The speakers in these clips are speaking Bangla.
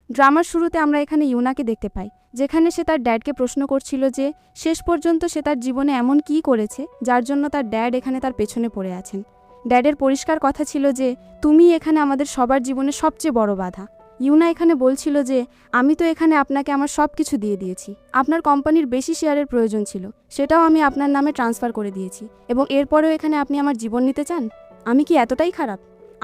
ড্রামার শুরুতে আমরা এখানে ইউনাকে দেখতে পাই, যেখানে সে তার ড্যাডকে প্রশ্ন করছিল যে শেষ পর্যন্ত সে তার জীবনে এমন কী করেছে যার জন্য তার ড্যাড এখানে তার পেছনে পড়ে আছেন। ড্যাডের পরিষ্কার কথা ছিল যে তুমি এখানে আমাদের সবার জীবনে সবচেয়ে বড় বাধা। ইউনা এখানে বলছিল যে আমি তো এখানে আপনাকে আমার সব কিছু দিয়ে দিয়েছি, আপনার কোম্পানির বেশি শেয়ারের প্রয়োজন ছিল, সেটাও আমি আপনার নামে ট্রান্সফার করে দিয়েছি, এবং এরপরেও এখানে আপনি আমার জীবন নিতে চান? আমি কি এতটাই খারাপ?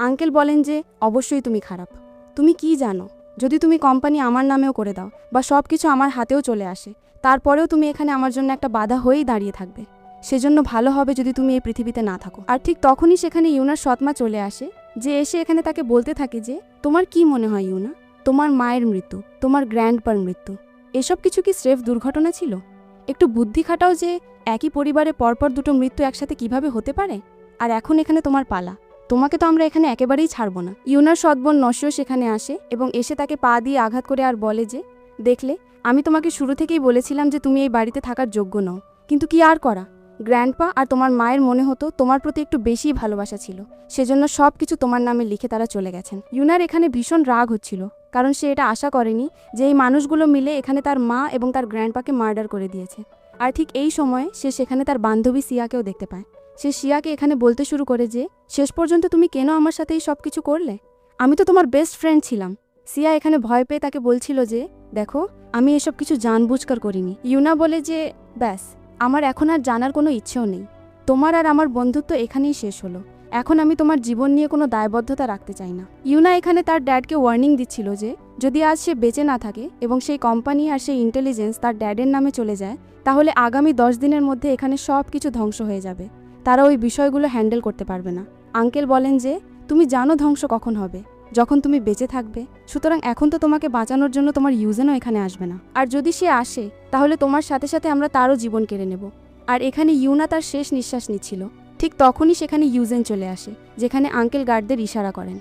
আঙ্কেল বলেন যে অবশ্যই তুমি খারাপ। তুমি কি জানো, যদি তুমি কোম্পানি আমার নামেও করে দাও বা সব কিছু আমার হাতেও চলে আসে, তারপরেও তুমি এখানে আমার জন্য একটা বাধা হয়েই দাঁড়িয়ে থাকবে। সেজন্য ভালো হবে যদি তুমি এই পৃথিবীতে না থাকো। আর ঠিক তখনই সেখানে ইউনার সৎমা চলে আসে, যে এসে এখানে তাকে বলতে থাকে যে তোমার কি মনে হয় ইউনা, তোমার মায়ের মৃত্যু, তোমার গ্র্যান্ডপার মৃত্যু, এসব কিছু কি স্রেফ দুর্ঘটনা ছিল? একটু বুদ্ধি খাটাও যে একই পরিবারে পরপর দুটো মৃত্যু একসাথে কিভাবে হতে পারে। আর এখন এখানে তোমার পালা, তোমাকে তো আমরা এখানে একেবারেই ছাড়ব না। ইউনার সৎবোন নশিও সেখানে আসে এবং এসে তাকে পা দিয়ে আঘাত করে আর বলে যে দেখলে, আমি তোমাকে শুরু থেকেই বলেছিলাম যে তুমি এই বাড়িতে থাকার যোগ্য নও, কিন্তু কি আর করা, গ্র্যান্ডপা আর তোমার মায়ের মনে হতো তোমার প্রতি একটু বেশিই ভালোবাসা ছিল, সেজন্য সব কিছু তোমার নামে লিখে তারা চলে গেছেন। ইউনার এখানে ভীষণ রাগ হচ্ছিল, কারণ সে এটা আশা করেনি যে এই মানুষগুলো মিলে এখানে তার মা এবং তার গ্র্যান্ডপাকে মার্ডার করে দিয়েছে। আর ঠিক এই সময়ে সে সেখানে তার বান্ধবী সিয়াকেও দেখতে পায়। সে সিয়াকে এখানে বলতে শুরু করে যে শেষ পর্যন্ত তুমি কেন আমার সাথে এই সব কিছু করলে? আমি তো তোমার বেস্ট ফ্রেন্ড ছিলাম। সিয়া এখানে ভয় পেয়ে তাকে বলছিল যে দেখো, আমি এসব কিছু জানবুঝকার করিনি। ইউনা বলে যে ব্যাস, আমার এখন আর জানার কোনো ইচ্ছেও নেই, তোমার আর আমার বন্ধুত্ব এখানেই শেষ হলো, এখন আমি তোমার জীবন নিয়ে কোনো দায়বদ্ধতা রাখতে চাই না। ইউনা এখানে তার ড্যাডকে ওয়ার্নিং দিচ্ছিল যে যদি আজ সে বেঁচে না থাকে এবং সেই কোম্পানি আর সেই ইন্টেলিজেন্স তার ড্যাডের নামে চলে যায়, তাহলে আগামী 10 দিনের মধ্যে এখানে সব কিছু ধ্বংস হয়ে যাবে, তারা ওই বিষয়গুলো হ্যান্ডেল করতে পারবে না। আঙ্কেল বলেন যে তুমি জানো ধ্বংস কখন হবে, যখন তুমি বেঁচে থাকবে, সুতরাং এখন তো তোমাকে বাঁচানোর জন্য তোমার ইউজেনও এখানে আসবে না, আর যদি সে আসে তাহলে তোমার সাথে সাথে আমরা তারও জীবন কেড়ে নেব। আর এখানে ইউনা তার শেষ নিঃশ্বাস নিচ্ছিল, ঠিক তখনই সেখানে ইউজেন চলে আসে, যেখানে আঙ্কেল গার্ডদের ইশারা করেন।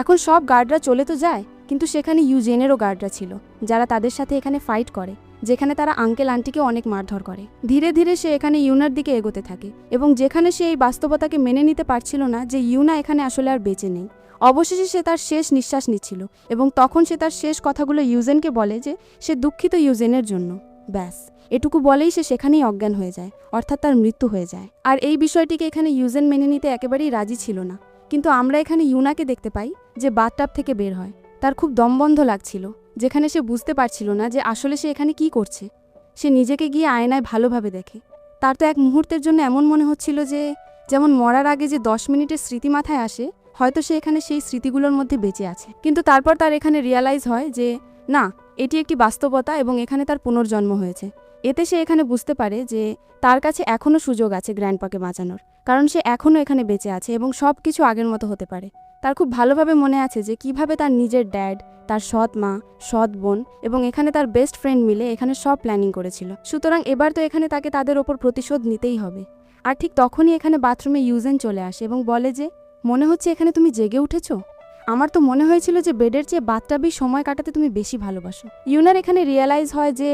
এখন সব গার্ডরা চলে তো যায়, কিন্তু সেখানে ইউজেনেরও গার্ডরা ছিল, যারা তাদের সাথে এখানে ফাইট করে, যেখানে তারা আঙ্কেল আন্টিকে অনেক মারধর করে। ধীরে ধীরে সে এখানে ইউনার দিকে এগোতে থাকে, এবং যেখানে সে এই বাস্তবতাকে মেনে নিতে পারছিল না যে ইউনা এখানে আসলে আর বেঁচে নেই, অবশেষে সে তার শেষ নিঃশ্বাস নিচ্ছিল, এবং তখন সে তার শেষ কথাগুলো ইউজেনকে বলে যে সে দুঃখিত ইউজেনের জন্য। ব্যাস, এটুকু বলেই সে সেখানেই অজ্ঞান হয়ে যায়, অর্থাৎ তার মৃত্যু হয়ে যায়। আর এই বিষয়টিকে এখানে ইউজেন মেনে নিতে একেবারেই রাজি ছিল না, কিন্তু আমরা এখানে ইউনাকে দেখতে পাই যে বাথটাব থেকে বের হয়। তার খুব দমবন্ধ লাগছিল, যেখানে সে বুঝতে পারছিল না যে আসলে সে এখানে কি করছে। সে নিজেকে গিয়ে আয়নায় ভালোভাবে দেখে। তার তো এক মুহূর্তের জন্য এমন মনে হচ্ছিল যে যেমন মরার আগে যে 10 মিনিটের স্মৃতি মাথায় আসে, হয়তো সে এখানে সেই স্মৃতিগুলোর মধ্যে বেঁচে আছে। কিন্তু তারপর তার এখানে রিয়ালাইজ হয় যে না, এটি একটি বাস্তবতা এবং এখানে তার পুনর্জন্ম হয়েছে। এতে সে এখানে বুঝতে পারে যে তার কাছে এখনও সুযোগ আছে গ্র্যান্ডপাকে বাঁচানোর, কারণ সে এখনও এখানে বেঁচে আছে এবং সব কিছু আগের মতো হতে পারে। তার খুব ভালোভাবে মনে আছে যে কিভাবে তার নিজের ড্যাড, তার সৎ মা, সৎ বোন এবং এখানে তার বেস্ট ফ্রেন্ড মিলে এখানে সব প্ল্যানিং করেছিল। সুতরাং এবার তো এখানে তাকে তাদের ওপর প্রতিশোধ নিতেই হবে। আর ঠিক তখনই এখানে বাথরুমে ইউজেন চলে আসে এবং বলে যে মনে হচ্ছে এখানে তুমি জেগে উঠেছ, আমার তো মনে হয়েছিল যে বেডের চেয়ে বাথটাবেই সময় কাটাতে তুমি বেশি ভালোবাসো। ইউনার এখানে রিয়েলাইজ হয় যে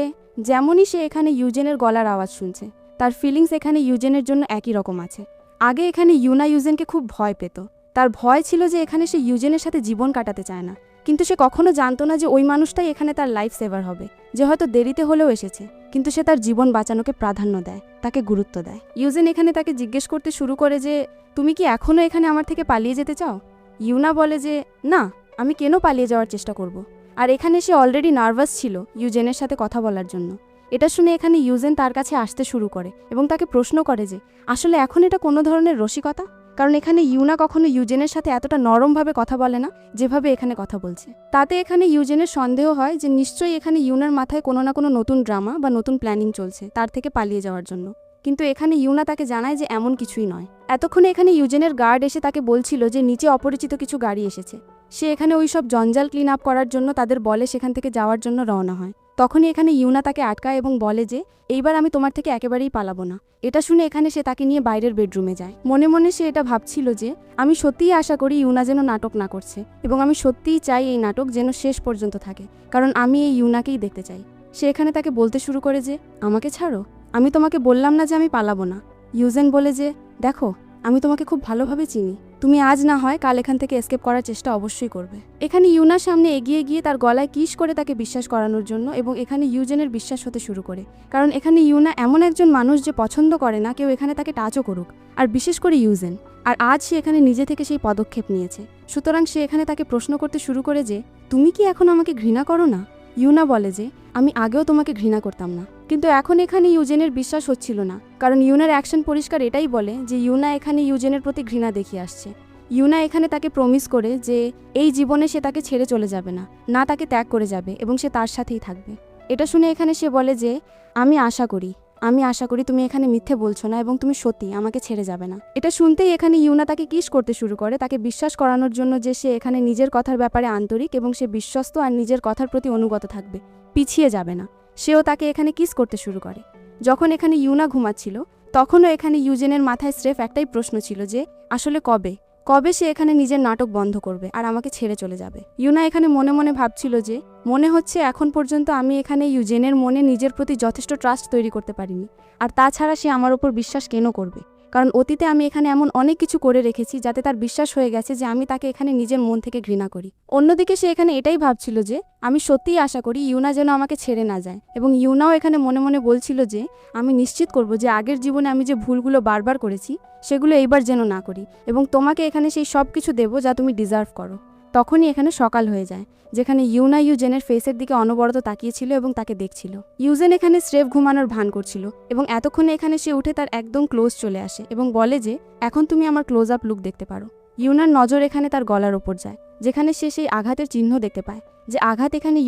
যেমনই সে এখানে ইউজেনের গলার আওয়াজ শুনছে, তার ফিলিংস এখানে ইউজেনের জন্য একই রকম আছে। আগে এখানে ইউনা ইউজেনকে খুব ভয় পেত, তার ভয় ছিল যে এখানে সে ইউজেনের সাথে জীবন কাটাতে চায় না, কিন্তু সে কখনো জানতো না যে ওই মানুষটাই এখানে তার লাইফ সেভার হবে, যে হয়তো দেরিতে হলেও এসেছে, কিন্তু সে তার জীবন বাঁচানোকে প্রাধান্য দেয়, তাকে গুরুত্ব দেয়। ইউজেন এখানে তাকে জিজ্ঞেস করতে শুরু করে যে তুমি কি এখনও এখানে আমার থেকে পালিয়ে যেতে চাও? ইউনা বলে যে না, আমি কেন পালিয়ে যাওয়ার চেষ্টা করব। আর এখানে সে অলরেডি নার্ভাস ছিল ইউজেনের সাথে কথা বলার জন্য। এটা শুনে এখানে ইউজেন তার কাছে আসতে শুরু করে এবং তাকে প্রশ্ন করে যে আসলে এখন এটা কোনো ধরনের রসিকতা, কারণ এখানে ইউনা কখনো ইউজেনের সাথে এতটা নরমভাবে কথা বলে না যেভাবে এখানে কথা বলছে। তাতে এখানে ইউজেনের সন্দেহ হয় যে নিশ্চয়ই এখানে ইউনার মাথায় কোনো না কোনো নতুন ড্রামা বা নতুন প্ল্যানিং চলছে তার থেকে পালিয়ে যাওয়ার জন্য, কিন্তু এখানে ইউনা তাকে জানায় যে এমন কিছুই নয়। এতক্ষণে এখানে ইউজেনের গার্ড এসে তাকে বলছিল যে নিচে অপরিচিত কিছু গাড়ি এসেছে। সে এখানে ওই সব জঞ্জাল ক্লিন আপ করার জন্য তাদের বলে সেখান থেকে যাওয়ার জন্য রওনা হয়। তখনই এখানে ইউনা তাকে আটকায় এবং বলে যে এইবার আমি তোমার থেকে একেবারেই পালাবো না। এটা শুনে এখানে সে তাকে নিয়ে বাইরের বেডরুমে যায়। মনে মনে সে এটা ভাবছিল যে আমি সত্যিই আশা করি ইউনা যেন নাটক না করছে, এবং আমি সত্যিই চাই এই নাটক যেন শেষ পর্যন্ত থাকে, কারণ আমি এই ইউনাকেই দেখতে চাই। সে এখানে তাকে বলতে শুরু করে যে আমাকে ছাড়ো, আমি তোমাকে বললাম না যে আমি পালাবো না। ইউজেন বলে যে দেখো, আমি তোমাকে খুব ভালোভাবে চিনি। তুমি আজ না হয় কাল এখান থেকে এসকেপ করার চেষ্টা অবশ্যই করবে। এখানে ইউনার সামনে এগিয়ে গিয়ে তার গলায় কিস করে তাকে বিশ্বাস করানোর জন্য, এবং এখানে ইউজেনের বিশ্বাস হতে শুরু করে। কারণ এখানে ইউনা এমন একজন মানুষ যে পছন্দ করে না কেউ এখানে তাকে টাচও করুক, আর বিশেষ করে ইউজেন। আর আজ সে এখানে নিজে থেকে সেই পদক্ষেপ নিয়েছে। সুতরাং সে এখানে তাকে প্রশ্ন করতে শুরু করে যে, তুমি কি এখন আমাকে ঘৃণা করো না? ইউনা বলে যে, আমি আগেও তোমাকে ঘৃণা করতাম না, কিন্তু এখন এখানে ইউজেনের বিশ্বাস হচ্ছিল না। কারণ ইউনার অ্যাকশন পরিষ্কার এটাই বলে যে ইউনা এখানে ইউজেনের প্রতি ঘৃণা দেখিয়ে আসছে। ইউনা এখানে তাকে প্রমিস করে যে এই জীবনে সে তাকে ছেড়ে চলে যাবে না, না তাকে ত্যাগ করে যাবে, এবং সে তার সাথেই থাকবে। এটা শুনে এখানে সে বলে যে আমি আশা করি তুমি এখানে মিথ্যে বলছো না এবং তুমি সত্যি আমাকে ছেড়ে যাবে না। এটা শুনতেই এখানে ইউনা তাকে কিস করতে শুরু করে, তাকে বিশ্বাস করানোর জন্য যে সে এখানে নিজের কথার ব্যাপারে আন্তরিক এবং সে বিশ্বস্ত আর নিজের কথার প্রতি অনুগত থাকবে, পিছিয়ে যাবে না। সেও তাকে এখানে কিস করতে শুরু করে। যখন এখানে ইউনা ঘুমাচ্ছিল তখনও এখানে ইউজেনের মাথায় স্রেফ একটাই প্রশ্ন ছিল যে আসলে কবে সে এখানে নিজের নাটক বন্ধ করবে আর আমাকে ছেড়ে চলে যাবে। ইউনা এখানে মনে মনে ভাবছিল যে মনে হচ্ছে এখন পর্যন্ত আমি এখানে ইউজেনের মনে নিজের প্রতি যথেষ্ট ট্রাস্ট তৈরি করতে পারিনি, আর তাছাড়া সে আমার ওপর বিশ্বাস কেন করবে? কারণ অতীতে আমি এখানে এমন অনেক কিছু করে রেখেছি যাতে তার বিশ্বাস হয়ে গেছে যে আমি তাকে এখানে নিজের মন থেকে ঘৃণা করি। অন্যদিকে সে এখানে এটাই ভাবছিল যে আমি সত্যিই আশা করি ইউনা যেন আমাকে ছেড়ে না যায়, এবং ইউনাও এখানে মনে মনে বলছিল যে আমি নিশ্চিত করব যে আগের জীবনে আমি যে ভুলগুলো বারবার করেছি সেগুলো এইবার যেন না করি, এবং তোমাকে এখানে সেই সব কিছু দেবো যা তুমি ডিজার্ভ করো। তখনই এখানে সকাল হয়ে যায়, যেখানে ইউনা ইউজেনের ফেসের দিকে অনবরত তাকিয়েছিল এবং তাকে দেখছিল। ইউজেন এখানে স্রেফ ঘুমানোর ভান করছিল, এবং এতক্ষণে এখানে সে উঠে তার একদম ক্লোজ চলে আসে এবং বলে যে এখন তুমি আমার ক্লোজ আপ লুক দেখতে পারো। ইউনার নজর এখানে তার গলার ওপর যায়, যেখানে সে সেই আঘাতের চিহ্ন দেখতে পায়, যে আঘাত এখানে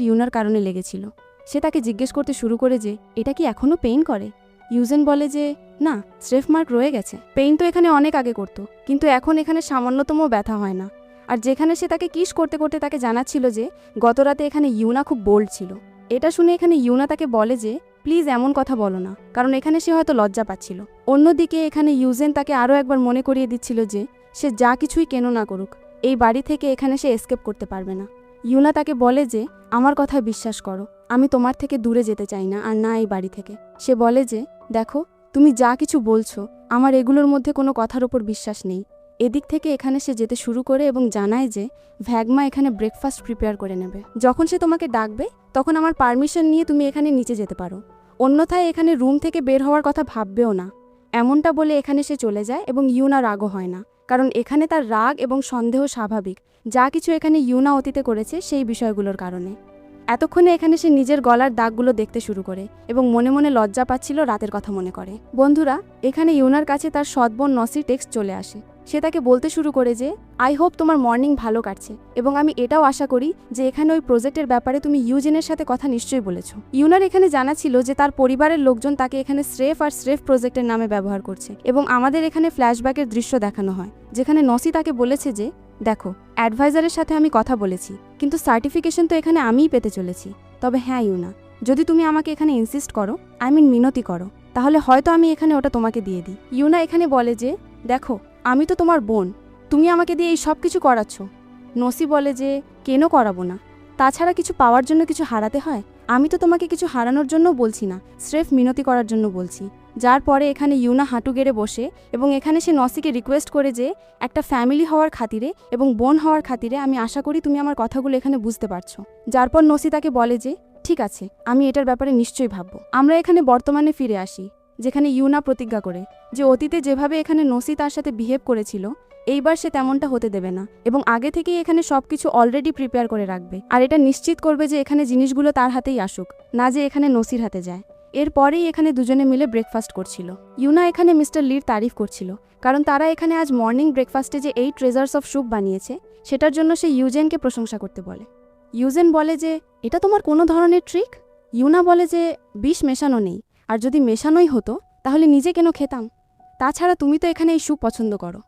ইউনার কারণে লেগেছিল। সে তাকে জিজ্ঞেস করতে শুরু করে যে এটা কি এখনও পেইন করে? ইউজেন বলে যে না, স্রেফ মার্ক রয়ে গেছে। পেইন তো এখানে অনেক আগে করতো, কিন্তু এখন এখানে সামান্যতম ব্যথা হয় না। আর যেখানে সে তাকে কিস করতে করতে তাকে জানাচ্ছিল যে গতরাতে এখানে ইউনা খুব বোল্ড ছিল। এটা শুনে এখানে ইউনা তাকে বলে যে প্লিজ এমন কথা বলো না, কারণ এখানে সে হয়তো লজ্জা পাচ্ছিল। অন্যদিকে এখানে ইউজেন তাকে আরও একবার মনে করিয়ে দিচ্ছিল যে সে যা কিছুই কেন না করুক, এই বাড়ি থেকে এখানে সে এসকেপ করতে পারবে না। ইউনা তাকে বলে যে আমার কথা বিশ্বাস করো, আমি তোমার থেকে দূরে যেতে চাই না, আর না এই বাড়ি থেকে। সে বলে যে দেখো, তুমি যা কিছু বলছো আমার এগুলোর মধ্যে কোনো কথার ওপর বিশ্বাস নেই। এদিক থেকে এখানে সে যেতে শুরু করে এবং জানায় যে ভ্যাগমা এখানে ব্রেকফাস্ট প্রিপেয়ার করে নেবে। যখন সে তোমাকে ডাকবে তখন আমার পারমিশন নিয়ে তুমি এখানে নিচে যেতে পারো, অন্যথায় এখানে রুম থেকে বের হওয়ার কথা ভাববেও না। এমনটা বলে এখানে সে চলে যায়, এবং ইউনা রাগও হয় না, কারণ এখানে তার রাগ এবং সন্দেহ স্বাভাবিক, যা কিছু এখানে ইউনা অতীতে করেছে সেই বিষয়গুলোর কারণে। এতক্ষণে এখানে সে নিজের গলার দাগগুলো দেখতে শুরু করে এবং মনে মনে লজ্জা পাচ্ছিল, রাতের কথা মনে করে। বন্ধুরা, এখানে ইউনার কাছে তার সৎবোন নসি টেক্সট চলে আসে। সে তাকে বলতে শুরু করে যে আই হোপ তোমার মর্নিং ভালো কাটছে, এবং আমি এটাও আশা করি যে এখানে ওই প্রজেক্টের ব্যাপারে তুমি ইউজেনের সাথে কথা নিশ্চয়ই বলেছো। ইউনার এখানে জানা ছিল যে তার পরিবারের লোকজন তাকে এখানে স্রেফ প্রজেক্টের নামে ব্যবহার করছে, এবং আমাদের এখানে ফ্ল্যাশব্যাকের দৃশ্য দেখানো হয়, যেখানে নসি তাকে বলেছে যে দেখো, অ্যাডভাইজারের সাথে আমি কথা বলেছি, কিন্তু সার্টিফিকেশন তো এখানে আমিই পেতে চলেছি। তবে হ্যাঁ ইউনা, যদি তুমি আমাকে এখানে ইনসিস্ট করো, মিনতি করো, তাহলে হয়তো আমি এখানে ওটা তোমাকে দিয়ে দিই। ইউনা এখানে বলে যে দেখো, আমি তো তোমার বোন, তুমি আমাকে দিয়ে এই সব কিছু করাচ্ছ। নসি বলে যে কেন করাবো না, তাছাড়া কিছু পাওয়ার জন্য কিছু হারাতে হয়। আমি তো তোমাকে কিছু হারানোর জন্য বলছি না, স্রেফ মিনতি করার জন্য বলছি। যার পরে এখানে ইউনা হাঁটু গেড়ে বসে এবং এখানে সে নসিকে রিকোয়েস্ট করে যে একটা ফ্যামিলি হওয়ার খাতিরে এবং বোন হওয়ার খাতিরে আমি আশা করি তুমি আমার কথাগুলো এখানে বুঝতে পারছো। যার পর নসি তাকে বলে যে ঠিক আছে, আমি এটার ব্যাপারে নিশ্চয়ই ভাববো। আমরা এখানে বর্তমানে ফিরে আসি, যেখানে ইউনা প্রতিজ্ঞা করে যে অতীতে যেভাবে এখানে নসি তার সাথে বিহেভ করেছিল এইবার সে তেমনটা হতে দেবে না, এবং আগে থেকেই এখানে সবকিছু অলরেডি প্রিপেয়ার করে রাখবে, আর এটা নিশ্চিত করবে যে এখানে জিনিসগুলো তার হাতেই আসুক, না যে এখানে নসির হাতে যায়। এরপরেই এখানে দুজনে মিলে ব্রেকফাস্ট করছিল। ইউনা এখানে মিস্টার লির তারিফ করছিল, কারণ তারা এখানে আজ মর্নিং ব্রেকফাস্টে যে 8 ট্রেজার্স অফ স্যুপ বানিয়েছে সেটার জন্য সে ইউজেনকে প্রশংসা করতে বলে। ইউজেন বলে যে এটা তোমার কোনো ধরনের ট্রিক? ইউনা বলে যে বিষ মেশানো নেই, আর যদি মেশানোই হতো তাহলে নিজে কেন খেতাম? তাছাড়া তুমি তো এখানে এই স্যুপ পছন্দ করো।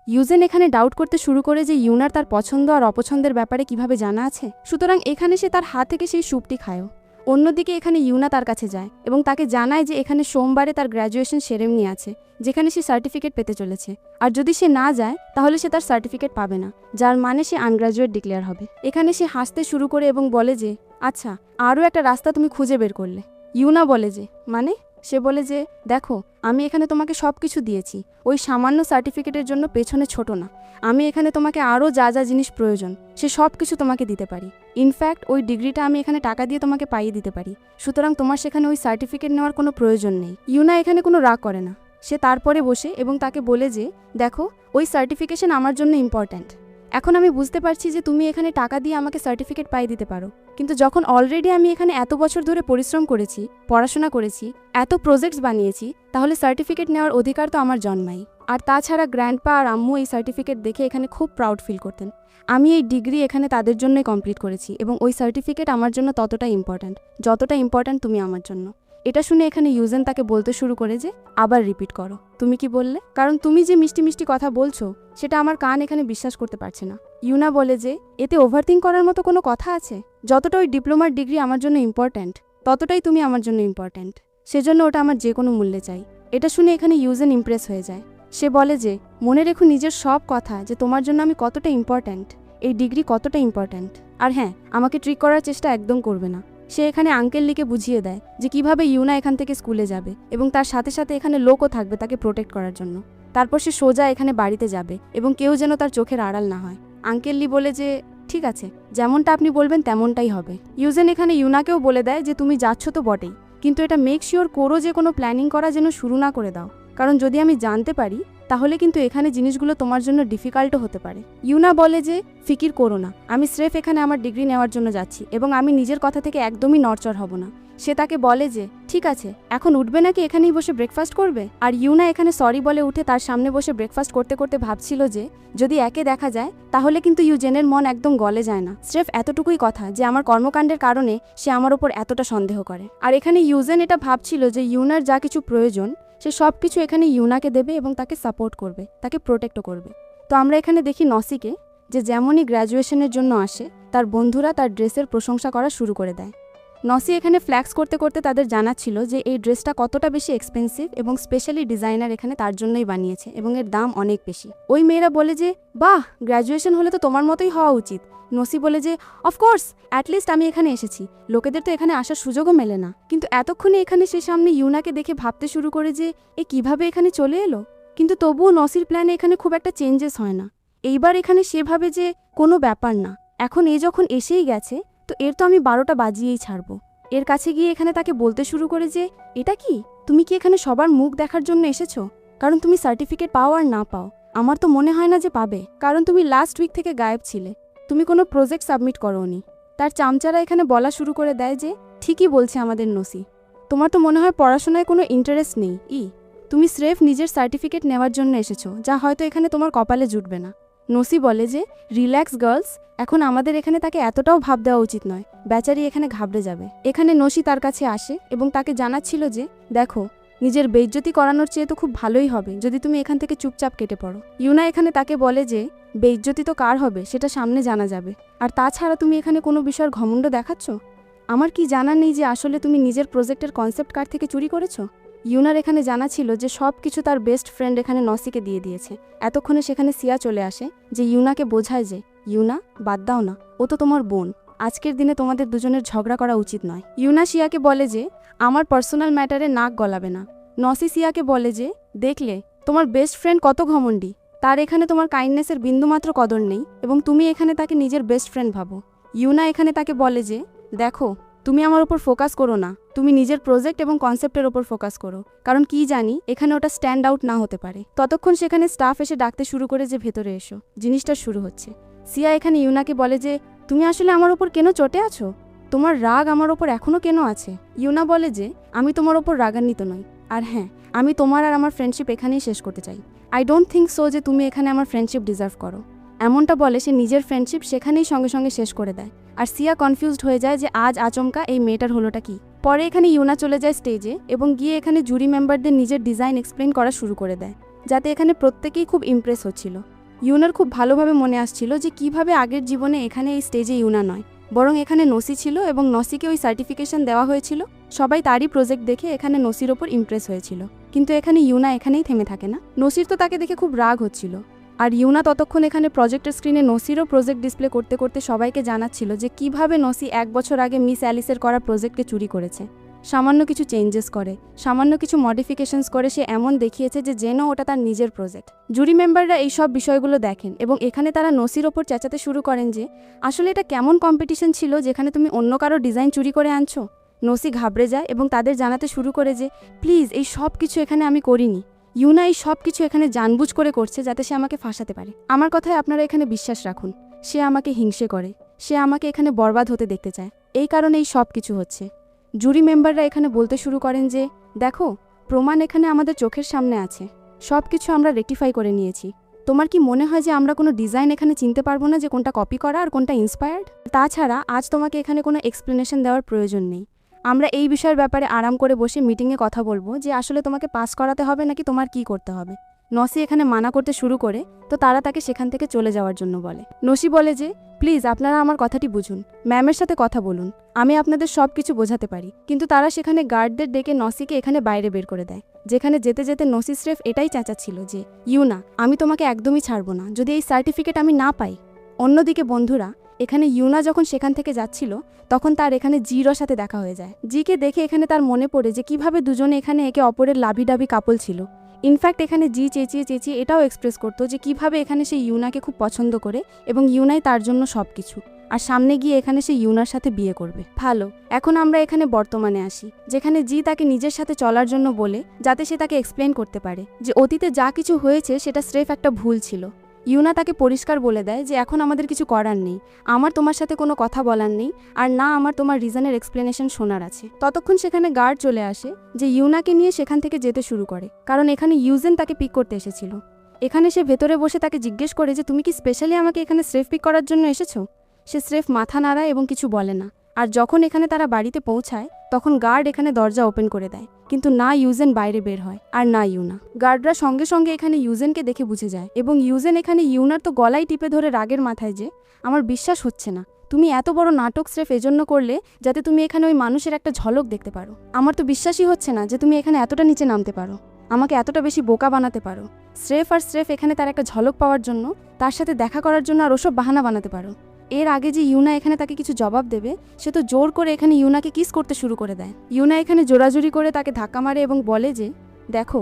ইউজেন এখানে ডাউট করতে শুরু করে যে ইউনার তার পছন্দ আর অপছন্দের ব্যাপারে কিভাবে জানা আছে, সুতরাং এখানে সে তার হাত থেকে সেই স্যুপটি খায়ও। অন্যদিকে এখানে ইউনা তার কাছে যায় এবং তাকে জানায় যে এখানে সোমবারে তার গ্র্যাজুয়েশন সেরেমনি আছে, যেখানে সে সার্টিফিকেট পেতে চলেছে, আর যদি সে না যায় তাহলে সে তার সার্টিফিকেট পাবে না, যার মানে সে আনগ্র্যাজুয়েট ডিক্লেয়ার হবে। এখানে সে হাসতে শুরু করে এবং বলে যে আচ্ছা, আরও একটা রাস্তা তুমি খুঁজে বের করলে। ইউনা বলে যে মানে সে বলে যে দেখো, আমি এখানে তোমাকে সব কিছু দিয়েছি, ওই সামান্য সার্টিফিকেটের জন্য পেছনে ছোট না। আমি এখানে তোমাকে আরও যা যা জিনিস প্রয়োজন সে সব কিছু তোমাকে দিতে পারি। ইনফ্যাক্ট ওই ডিগ্রিটা আমি এখানে টাকা দিয়ে তোমাকে পাইয়ে দিতে পারি। সুতরাং তোমার সেখানে ওই সার্টিফিকেট নেওয়ার কোনো প্রয়োজন নেই। ইউনা এখানে কোনো রাগ করে না। সে তারপরে বসে এবং তাকে বলে যে দেখো, ওই সার্টিফিকেশন আমার জন্য ইম্পর্ট্যান্ট। এখন আমি বুঝতে পারছি যে তুমি এখানে টাকা দিয়ে আমাকে সার্টিফিকেট পাইয়ে দিতে পারো, কিন্তু যখন অলরেডি আমি এখানে এত বছর ধরে পরিশ্রম করেছি, পড়াশোনা করেছি, এত প্রজেক্টস বানিয়েছি, তাহলে সার্টিফিকেট নেওয়ার অধিকার তো আমার জন্মাই। আর তাছাড়া গ্র্যান্ডপা আর আম্মু এই সার্টিফিকেট দেখে এখানে খুব প্রাউড ফিল করতেন। আমি এই ডিগ্রি এখানে তাদের জন্যই কমপ্লিট করেছি এবং ওই সার্টিফিকেট আমার জন্য ততটাই ইম্পর্ট্যান্ট যতটা ইম্পর্ট্যান্ট তুমি আমার জন্য। এটা শুনে এখানে ইউজেন তাকে বলতে শুরু করে যে আবার রিপিট করো, তুমি কি বললে? কারণ তুমি যে মিষ্টি মিষ্টি কথা বলছো সেটা আমার কান এখানে বিশ্বাস করতে পারছে না। ইউনা বলে যে এতে ওভারথিঙ্ক করার মতো কোনো কথা আছে? যতটা ওই ডিপ্লোমার ডিগ্রি আমার জন্য ইম্পর্ট্যান্ট ততটাই তুমি আমার জন্য ইম্পর্ট্যান্ট, সেজন্য ওটা আমার যে কোনো মূল্যে চাই। এটা শুনে এখানে ইউজেন ইমপ্রেস হয়ে যায়। সে বলে যে মনে রেখো নিজের সব কথা, যে তোমার জন্য আমি কতটা ইম্পর্ট্যান্ট, এই ডিগ্রি কতটা ইম্পর্ট্যান্ট। আর হ্যাঁ, আমাকে ট্রিক করার চেষ্টা একদম করবে না। সে এখানে আঙ্কেল লিকে বুঝিয়ে দেয় যে কিভাবে ইউনা এখান থেকে স্কুলে যাবে এবং তার সাথে সাথে এখানে লোকও থাকবে তাকে প্রোটেক্ট করার জন্য। তারপর সে সোজা এখানে বাড়িতে যাবে এবং কেউ যেন তার চোখের আড়াল না হয়। আঙ্কেল লি বলে যে ঠিক আছে, যেমনটা আপনি বলবেন তেমনটাই হবে। ইউজেন এখানে ইউনাকেও বলে দেয় যে তুমি যাচ্ছ তো বটেই, কিন্তু এটা মেক শিওর করো যে কোনো প্ল্যানিং করা যেন শুরু না করে দাও, কারণ যদি আমি জানতে পারি তাহলে কিন্তু এখানে জিনিসগুলো তোমার জন্য ডিফিকাল্টও হতে পারে। ইউনা বলে যে ফিকির করো না, আমি স্রেফ এখানে আমার ডিগ্রি নেওয়ার জন্য যাচ্ছি এবং আমি নিজের কথা থেকে একদমই নড়চড় হব না। সে তাকে বলে যে ঠিক আছে, এখন উঠবে নাকি এখানেই বসে ব্রেকফাস্ট করবে? আর ইউনা এখানে সরি বলে উঠে তার সামনে বসে ব্রেকফাস্ট করতে করতে ভাবছিল যে যদি একে দেখা যায় তাহলে কিন্তু ইউজেনের মন একদম গলে যায় না। স্রেফ এতটুকুই কথা যে আমার কর্মকাণ্ডের কারণে সে আমার ওপর এতটা সন্দেহ করে। আর এখানে ইউজেন এটা ভাবছিল যে ইউনার যা কিছু প্রয়োজন সে সব কিছু এখানে ইউনাকে দেবে এবং তাকে সাপোর্ট করবে, তাকে প্রোটেক্টও করবে। তো আমরা এখানে দেখি নসিকে, যে যেমনই গ্র্যাজুয়েশনের জন্য আসে তার বন্ধুরা তার ড্রেসের প্রশংসা করা শুরু করে দেয়। নসি এখানে ফ্ল্যাক্স করতে করতে তাদের জানাচ্ছিল যে এই ড্রেসটা কতটা বেশি এক্সপেন্সিভ এবং স্পেশালি ডিজাইনার এখানে তার জন্যই বানিয়েছে এবং এর দাম অনেক বেশি। ওই মেয়েরা বলে যে বাহ, গ্র্যাজুয়েশন হলে তো তোমার মতোই হওয়া উচিত। নসি বলে যে অফকোর্স, অ্যাটলিস্ট আমি এখানে এসেছি, লোকেদের তো এখানে আসার সুযোগও মেলে না। কিন্তু এতক্ষণে এখানে সে সামনে ইউনাকে দেখে ভাবতে শুরু করে যে এ কিভাবে এখানে চলে এলো। কিন্তু তবুও নসির প্ল্যানে এখানে খুব একটা চেঞ্জেস হয় না। এইবার এখানে সে ভাবে যে কোনো ব্যাপার না, এখন এ যখন এসেই গেছে তো এর তো আমি 12টা বাজিয়েই ছাড়বো। এর কাছে গিয়ে এখানে তাকে বলতে শুরু করে যে এটা কি, তুমি কি এখানে সবার মুখ দেখার জন্য এসেছো? কারণ তুমি সার্টিফিকেট পাও আর না পাও, আমার তো মনে হয় না যে পাবে, কারণ তুমি লাস্ট উইক থেকে গায়েব ছিলে, তুমি কোনো প্রজেক্ট সাবমিট করোনি। তার চামচারা এখানে বলা শুরু করে দেয় যে ঠিকই বলছে আমাদের নসি, তোমার তো মনে হয় পড়াশোনায় কোনো ইন্টারেস্ট নেই। তুমি স্রেফ নিজের সার্টিফিকেট নেওয়ার জন্য এসেছো, যা হয়তো এখানে তোমার কপালে জুটবে না। নসি বলে যে রিল্যাক্স গার্লস, এখন আমাদের এখানে তাকে এতটাও ভাব দেওয়া উচিত নয়, বেচারি এখানে ঘাবড়ে যাবে। এখানে নসি তার কাছে আসে এবং তাকে জানাচ্ছিল যে দেখো, নিজের বেইজ্জতি করানোর চেয়ে তো খুব ভালোই হবে যদি তুমি এখান থেকে চুপচাপ কেটে পড়ো। ইউনা এখানে তাকে বলে যে বেইজ্জতি তো কার হবে সেটা সামনে জানা যাবে, আর তাছাড়া তুমি এখানে কোনো বিষয়ের ঘমণ্ড দেখাচ্ছ। আমার কি জানা নেই যে আসলে তুমি নিজের প্রজেক্টের কনসেপ্ট কার থেকে চুরি করেছো? ইউনার এখানে জানা ছিল যে সব কিছু তার বেস্ট ফ্রেন্ড এখানে নসিকে দিয়ে দিয়েছে। এতক্ষণে সেখানে সিয়া চলে আসে, যে ইউনাকে বোঝায় যে ইউনা, বাদ দাও না, ও তো তোমার বোন, আজকের দিনে তোমাদের দুজনের ঝগড়া করা উচিত নয়। ইউনা সিয়াকে বলে যে আমার পার্সোনাল ম্যাটারে নাক গলাবে না। নসি সিয়াকে বলে যে দেখলে, তোমার বেস্ট ফ্রেন্ড কত ঘমণ্ডি, তার এখানে তোমার কাইন্ডনেসের বিন্দুমাত্র কদর নেই এবং তুমি এখানে তাকে নিজের বেস্ট ফ্রেন্ড ভাবো। ইউনা এখানে তাকে বলে যে দেখো, তুমি আমার ওপর ফোকাস করো না, তুমি নিজের প্রজেক্ট এবং কনসেপ্টের ওপর ফোকাস করো, কারণ কি জানি এখানে ওটা স্ট্যান্ড আউট না হতে পারে। ততক্ষণ সেখানে স্টাফ এসে ডাকতে শুরু করে যে ভেতরে এসো, জিনিসটা শুরু হচ্ছে। সিয়া এখানে ইউনাকে বলে যে তুমি আসলে আমার ওপর কেন চটে আছো, তোমার রাগ আমার ওপর এখনও কেন আছে? ইউনা বলে যে আমি তোমার ওপর রাগান্বিত নই, আর হ্যাঁ, আমি তোমার আর আমার ফ্রেন্ডশিপ এখানেই শেষ করতে চাই। আই ডোন্ট থিঙ্ক সো যে তুমি এখানে আমার ফ্রেন্ডশিপ ডিজার্ভ করো। এমনটা বলে সে নিজের ফ্রেন্ডশিপ সেখানেই সঙ্গে সঙ্গে শেষ করে দেয়। আর সিয়া কনফিউজড হয়ে যায় যে আজ আচমকা এই মেয়েটার হলোটা কি। পরে এখানে ইউনা চলে যায় স্টেজে এবং গিয়ে এখানে জুরি মেম্বারদের নিজের ডিজাইন এক্সপ্লেন করা শুরু করে দেয়, যাতে এখানে প্রত্যেকেই খুব ইমপ্রেস হচ্ছিল। ইউনার খুব ভালোভাবে মনে আসছিল যে কিভাবে আগের জীবনে এখানে এই স্টেজে ইউনা নয়, বরং এখানে নসি ছিল এবং নসিকে ওই সার্টিফিকেশন দেওয়া হয়েছিল। সবাই তারই প্রজেক্ট দেখে এখানে নসির ওপর ইমপ্রেস হয়েছিল, কিন্তু এখানে ইউনা এখানেই থেমে থাকে না। নসির তো তাকে দেখে খুব রাগ হচ্ছিল, আর ইউনা ততক্ষণ এখানে প্রজেক্টের স্ক্রিনে নসিরও প্রজেক্ট ডিসপ্লে করতে করতে সবাইকে জানাচ্ছিল যে কিভাবে নসি 1 বছর আগে মিস অ্যালিসের করা প্রজেক্টকে চুরি করেছে। সামান্য কিছু চেঞ্জেস করে, সামান্য কিছু মডিফিকেশনস করে সে এমন দেখিয়েছে যে যেন ওটা তার নিজের প্রজেক্ট। জুরি মেম্বাররা এই সব বিষয়গুলো দেখেন এবং এখানে তারা নসির ওপর চেঁচাতে শুরু করেন যে আসলে এটা কেমন কম্পিটিশন ছিল যেখানে তুমি অন্য কারো ডিজাইন চুরি করে আনছো। নসি ঘাবড়ে যায় এবং তাদের জানাতে শুরু করে যে প্লিজ এই সব কিছু এখানে আমি করিনি, ইউনা এই সব কিছু এখানে জানবুঝ করে করছে যাতে সে আমাকে ফাঁসাতে পারে। আমার কথায় আপনারা এখানে বিশ্বাস রাখুন, সে আমাকে হিংসে করে, সে আমাকে এখানে বরবাদ হতে দেখতে চায়, এই কারণে এই সব কিছু হচ্ছে। জুরি মেম্বাররা এখানে বলতে শুরু করেন যে দেখো, প্রমাণ এখানে আমাদের চোখের সামনে আছে, সব কিছু আমরা রেকটিফাই করে নিয়েছি। তোমার কি মনে হয় যে আমরা কোনো ডিজাইন এখানে চিনতে পারবো না যে কোনটা কপি করা আর কোনটা ইন্সপায়ার্ড? তাছাড়া আজ তোমাকে এখানে কোনো এক্সপ্লেনেশন দেওয়ার প্রয়োজন নেই। আমরা এই বিষয়ের ব্যাপারে আরাম করে বসে মিটিংয়ে কথা বলবো যে আসলে তোমাকে পাস করাতে হবে নাকি তোমার কি করতে হবে। নসি এখানে মানা করতে শুরু করে তো তারা তাকে সেখান থেকে চলে যাওয়ার জন্য বলে। নসি বলে যে প্লিজ আপনারা আমার কথাটি বুঝুন, ম্যামের সাথে কথা বলুন, আমি আপনাদের সব কিছু বোঝাতে পারি। কিন্তু তারা সেখানে গার্ডদের ডেকে নসিকে এখানে বাইরে বের করে দেয়। যেখানে যেতে যেতে নসি স্রেফ এটাই চেঁচাচ্ছিল যে ইউনা, আমি তোমাকে একদমই ছাড়বো না যদি এই সার্টিফিকেট আমি না পাই। অন্যদিকে বন্ধুরা, এখানে ইউনা যখন সেখান থেকে যাচ্ছিল তখন তার এখানে জির সাথে দেখা হয়ে যায়। জিকে দেখে এখানে তার মনে পড়ে যে কিভাবে দুজনে এখানে একে অপরের লাভিডাবি কাপল ছিল। ইনফ্যাক্ট এখানে জি চেঁচিয়ে চেঁচিয়ে এটাও এক্সপ্রেস করতো যে কিভাবে এখানে সে ইউনাকে খুব পছন্দ করে এবং ইউনাই তার জন্য সব কিছু, আর সামনে গিয়ে এখানে সে ইউনার সাথে বিয়ে করবে। ভালো, এখন আমরা এখানে বর্তমানে আসি, যেখানে জি তাকে নিজের সাথে চলার জন্য বলে যাতে সে তাকে এক্সপ্লেন করতে পারে যে অতীতে যা কিছু হয়েছে সেটা স্রেফ একটা ভুল ছিল। ইউনা তাকে পরিষ্কার বলে দেয় যে এখন আমাদের কিছু করার নেই, আমার তোমার সাথে কোনো কথা বলার নেই, আর না আমার তোমার রিজনের এক্সপ্লেনেশন শোনার আছে। ততক্ষণ সেখানে গার্ড চলে আসে যে ইউনাকে নিয়ে সেখান থেকে যেতে শুরু করে, কারণ এখানে ইউজেন তাকে পিক করতে এসেছিল। এখানে সে ভেতরে বসে তাকে জিজ্ঞেস করে যে তুমি কি স্পেশালি আমাকে এখানে স্রেফ পিক করার জন্য এসেছো? সে স্রেফ মাথা নাড়ায় এবং কিছু বলে না। আর যখন এখানে তারা বাড়িতে পৌঁছায় তখন গার্ড এখানে দরজা ওপেন করে দেয়, কিন্তু না ইউজেন বাইরে বের হয় আর না ইউনা। গার্ডরা সঙ্গে সঙ্গে এখানে ইউজেনকে দেখে বুঝে যায় এবং ইউজেন এখানে ইউনার তো গলায় টিপে ধরে রাগের মাথায় যে আমার বিশ্বাস হচ্ছে না, তুমি এত বড় নাটক স্রেফ এজন্য করলে যাতে তুমি এখানে ওই মানুষের একটা ঝলক দেখতে পারো। আমার তো বিশ্বাসই হচ্ছে না যে তুমি এখানে এতটা নিচে নামতে পারো, আমাকে এতটা বেশি বোকা বানাতে পারো, স্রেফ আর স্রেফ এখানে তার একটা ঝলক পাওয়ার জন্য, তার সাথে দেখা করার জন্য আর ওসব বাহানা বানাতে পারো। এর আগে যে ইউনা এখানে তাকে কিছু জবাব দেবে, সে তো জোর করে এখানে ইউনাকে কিস করতে শুরু করে দেয়। ইউনা এখানে জোরাজুরি করে তাকে ধাক্কা মারে এবং বলে যে দেখো,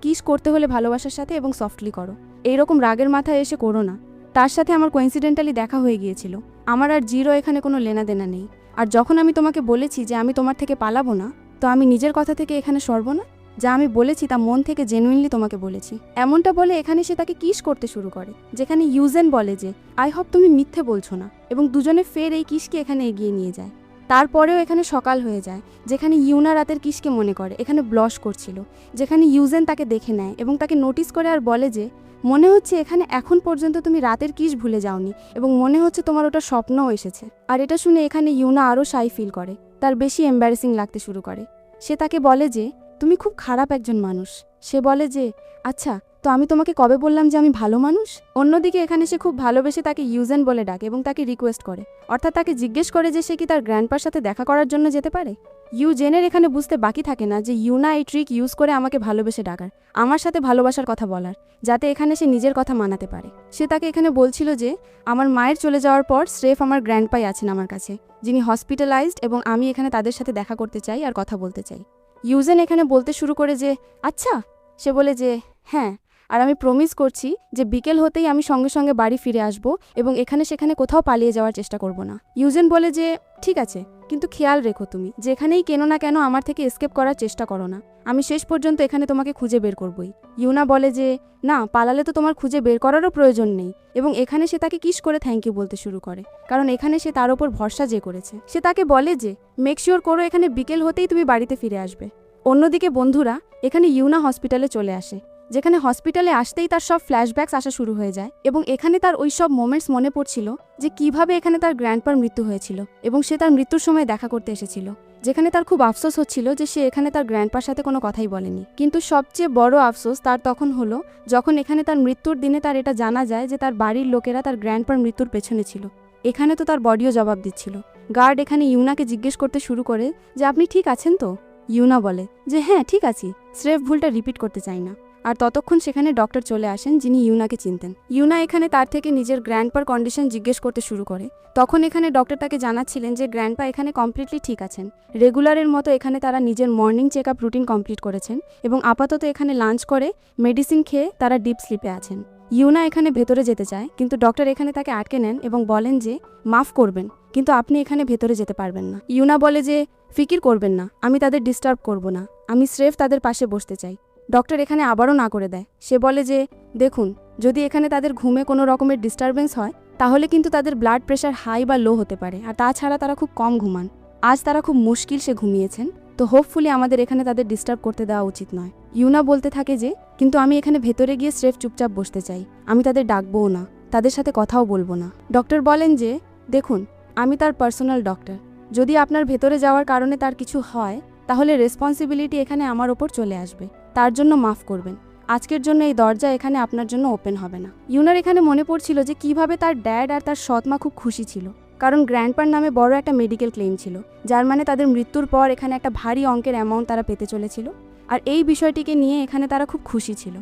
কিস করতে হলে ভালোবাসার সাথে এবং সফটলি করো, এইরকম রাগের মাথায় এসে করো না। তার সাথে আমার কোইন্সিডেন্টালি দেখা হয়ে গিয়েছিল, আমার আর জিরো এখানে কোনো লেনাদেনা নেই। আর যখন আমি তোমাকে বলেছি যে আমি তোমার থেকে পালাবো না, তো আমি নিজের কথা থেকে এখানে সরব না। যা আমি বলেছি তা মন থেকে জেনুইনলি তোমাকে বলেছি। এমনটা বলে এখানে সে তাকে কিস করতে শুরু করে, যেখানে ইউজেন বলে যে আই হোপ তুমি মিথ্যে বলছো না, এবং দুজনে ফের এই কিসকে এখানে এগিয়ে নিয়ে যায়। তারপরেও এখানে সকাল হয়ে যায়, যেখানে ইউনা রাতের কিসকে মনে করে এখানে ব্লশ করছিল, যেখানে ইউজেন তাকে দেখে নেয় এবং তাকে নোটিস করে আর বলে যে মনে হচ্ছে এখানে এখন পর্যন্ত তুমি রাতের কিস ভুলে যাওনি এবং মনে হচ্ছে তোমার ওটা স্বপ্নও এসেছে। আর এটা শুনে এখানে ইউনা আরও শাই ফিল করে, তার বেশি এম্বারেসিং লাগতে শুরু করে। সে তাকে বলে যে তুমি খুব খারাপ একজন মানুষ। সে বলে যে আচ্ছা, তো আমি তোমাকে কবে বললাম যে আমি ভালো মানুষ? অন্যদিকে এখানে সে খুব ভালোবেসে তাকে ইউজেন বলে ডাকে এবং তাকে রিকোয়েস্ট করে, অর্থাৎ তাকে জিজ্ঞেস করে যে সে কি তার গ্র্যান্ডপার সাথে দেখা করার জন্য যেতে পারে। ইউজেনের এখানে বুঝতে বাকি থাকে না যে ইউনা এই ট্রিক ইউজ করে আমাকে ভালোবেসে ডাকার, আমার সাথে ভালোবাসার কথা বলার, যাতে এখানে সে নিজের কথা মানাতে পারে। সে তাকে এখানে বলছিল যে আমার মায়ের চলে যাওয়ার পর স্রেফ আমার গ্র্যান্ডপাই আছেন আমার কাছে, যিনি হসপিটালাইজড, এবং আমি এখানে তাদের সাথে দেখা করতে চাই আর কথা বলতে চাই। ইউজেন এখানে বলতে শুরু করে যে আচ্ছা। সে বলে যে হ্যাঁ, আর আমি প্রমিস করছি যে বিকেল হতেই আমি সঙ্গে সঙ্গে বাড়ি ফিরে আসব এবং এখানে সেখানে কোথাও পালিয়ে যাওয়ার চেষ্টা করব না। ইউজেন বলে যে ঠিক আছে, কিন্তু খেয়াল রেখো তুমি যেখানেই কেন না কেন আমার থেকে এসকেপ করার চেষ্টা করো না, আমি শেষ পর্যন্ত এখানে তোমাকে খুঁজে বের করবই। ইউনা বলে যে না, পালালে তো তোমার খুঁজে বের করারও প্রয়োজন নেই, এবং এখানে সে তাকে কিস করে থ্যাংক ইউ বলতে শুরু করে, কারণ এখানে সে তার ওপর ভরসা যে করেছে। সে তাকে বলে যে মেক শিওর করো এখানে বিকেল হতেই তুমি বাড়িতে ফিরে আসবে। অন্যদিকে বন্ধুরা, এখানে ইউনা হসপিটালে চলে আসে, যেখানে হসপিটালে আসতেই তার সব ফ্ল্যাশব্যাকস আসা শুরু হয়ে যায় এবং এখানে তার ওই সব মোমেন্টস মনে পড়ছিল যে কিভাবে এখানে তার গ্র্যান্ডপার মৃত্যু হয়েছিল এবং সে তার মৃত্যুর সময় দেখা করতে এসেছিল, যেখানে তার খুব আফসোস হচ্ছিল যে সে এখানে তার গ্র্যান্ডপার সাথে কোনো কথাই বলেনি। কিন্তু সবচেয়ে বড় আফসোস তার তখন হলো যখন এখানে তার মৃত্যুর দিনে তার এটা জানা যায় যে তার বাড়ির লোকেরা তার গ্র্যান্ডপার মৃত্যুর পেছনে ছিল। এখানে তো তার বডিও জবাব দিচ্ছিল। গার্ড এখানে ইউনাকে জিজ্ঞেস করতে শুরু করে যে আপনি ঠিক আছেন তো? ইউনা বলে যে হ্যাঁ ঠিক আছি, স্রেফ ভুলটা রিপিট করতে চাই না। আর ততক্ষণ সেখানে ডক্টর চলে আসেন যিনি ইউনাকে চিনতেন। ইউনা এখানে তার থেকে নিজের গ্র্যান্ডপার কন্ডিশন জিজ্ঞেস করতে শুরু করে। তখন এখানে ডক্টর তাকে জানাচ্ছিলেন যে গ্র্যান্ডপা এখানে কমপ্লিটলি ঠিক আছেন, রেগুলারের মতো এখানে তারা নিজের morning check up routine complete করেছেন এবং আপাতত এখানে লাঞ্চ করে মেডিসিন খেয়ে তারা ডিপ স্লিপে আছেন। ইউনা এখানে ভেতরে যেতে চায়, কিন্তু ডক্টর এখানে তাকে আটকে নেন এবং বলেন যে মাফ করবেন, কিন্তু আপনি এখানে ভেতরে যেতে পারবেন না। ইউনা বলে যে ফিকির করবেন না, আমি তাদের ডিস্টার্ব করব না, আমি স্রেফ তাদের পাশে বসতে চাই। ডক্টর এখানে আবারও না করে দেয়। সে বলে যে দেখুন, যদি এখানে তাদের ঘুমে কোনো রকমের ডিস্টারবেন্স হয় তাহলে কিন্তু তাদের ব্লাড প্রেশার হাই বা লো হতে পারে, আর তাছাড়া তারা খুব কম ঘুমান। আজ তারা খুব মুশকিল সে ঘুমিয়েছেন, তো হোপফুলি আমাদের এখানে তাদের ডিস্টার্ব করতে দেওয়া উচিত নয়। ইউনা বলতে থাকে যে কিন্তু আমি এখানে ভেতরে গিয়ে স্রেফ চুপচাপ বসতে চাই, আমি তাদের ডাকবও না, তাদের সাথে কথাও বলবো না। ডক্টর বলেন যে দেখুন, আমি তার পার্সোনাল ডক্টর, যদি আপনার ভেতরে যাওয়ার কারণে তার কিছু হয় তাহলে রেসপন্সিবিলিটি এখানে আমার ওপর চলে আসবে, তার জন্য মাফ করবেন। আজকের জন্য এই দরজা এখানে আপনার জন্য ওপেন হবে না। ইউনার এখানে মনে পড়ছিল যে কিভাবে তার ড্যাড আর তার সৎমা খুব খুশি ছিল, কারণ গ্র্যান্ডপার নামে বড় একটা মেডিকেল ক্লেম ছিল, যার মানে তাদের মৃত্যুর পর এখানে একটা ভারী অঙ্কের অ্যামাউন্ট তারা পেতে চলেছিল, আর এই বিষয়টিকে নিয়ে এখানে তারা খুব খুশি ছিল।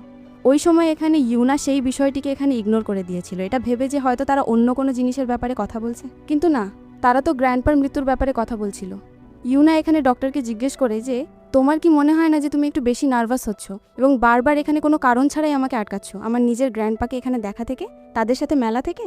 ওই সময় এখানে ইউনা সেই বিষয়টিকে এখানে ইগনোর করে দিয়েছিল, এটা ভেবে যে হয়তো তারা অন্য কোনো জিনিসের ব্যাপারে কথা বলছে, কিন্তু না, তারা তো গ্র্যান্ডপার মৃত্যুর ব্যাপারে কথা বলছিল। ইউনা এখানে ডক্টরকে জিজ্ঞেস করে যে তোমার কি মনে হয় না যে তুমি একটু বেশি নার্ভাস হচ্ছ এবং বারবার এখানে কোনো কারণ ছাড়াই আমাকে আটকাচ্ছ আমার নিজের গ্র্যান্ডপাকে এখানে দেখা থেকে, তাদের সাথে মেলা থেকে?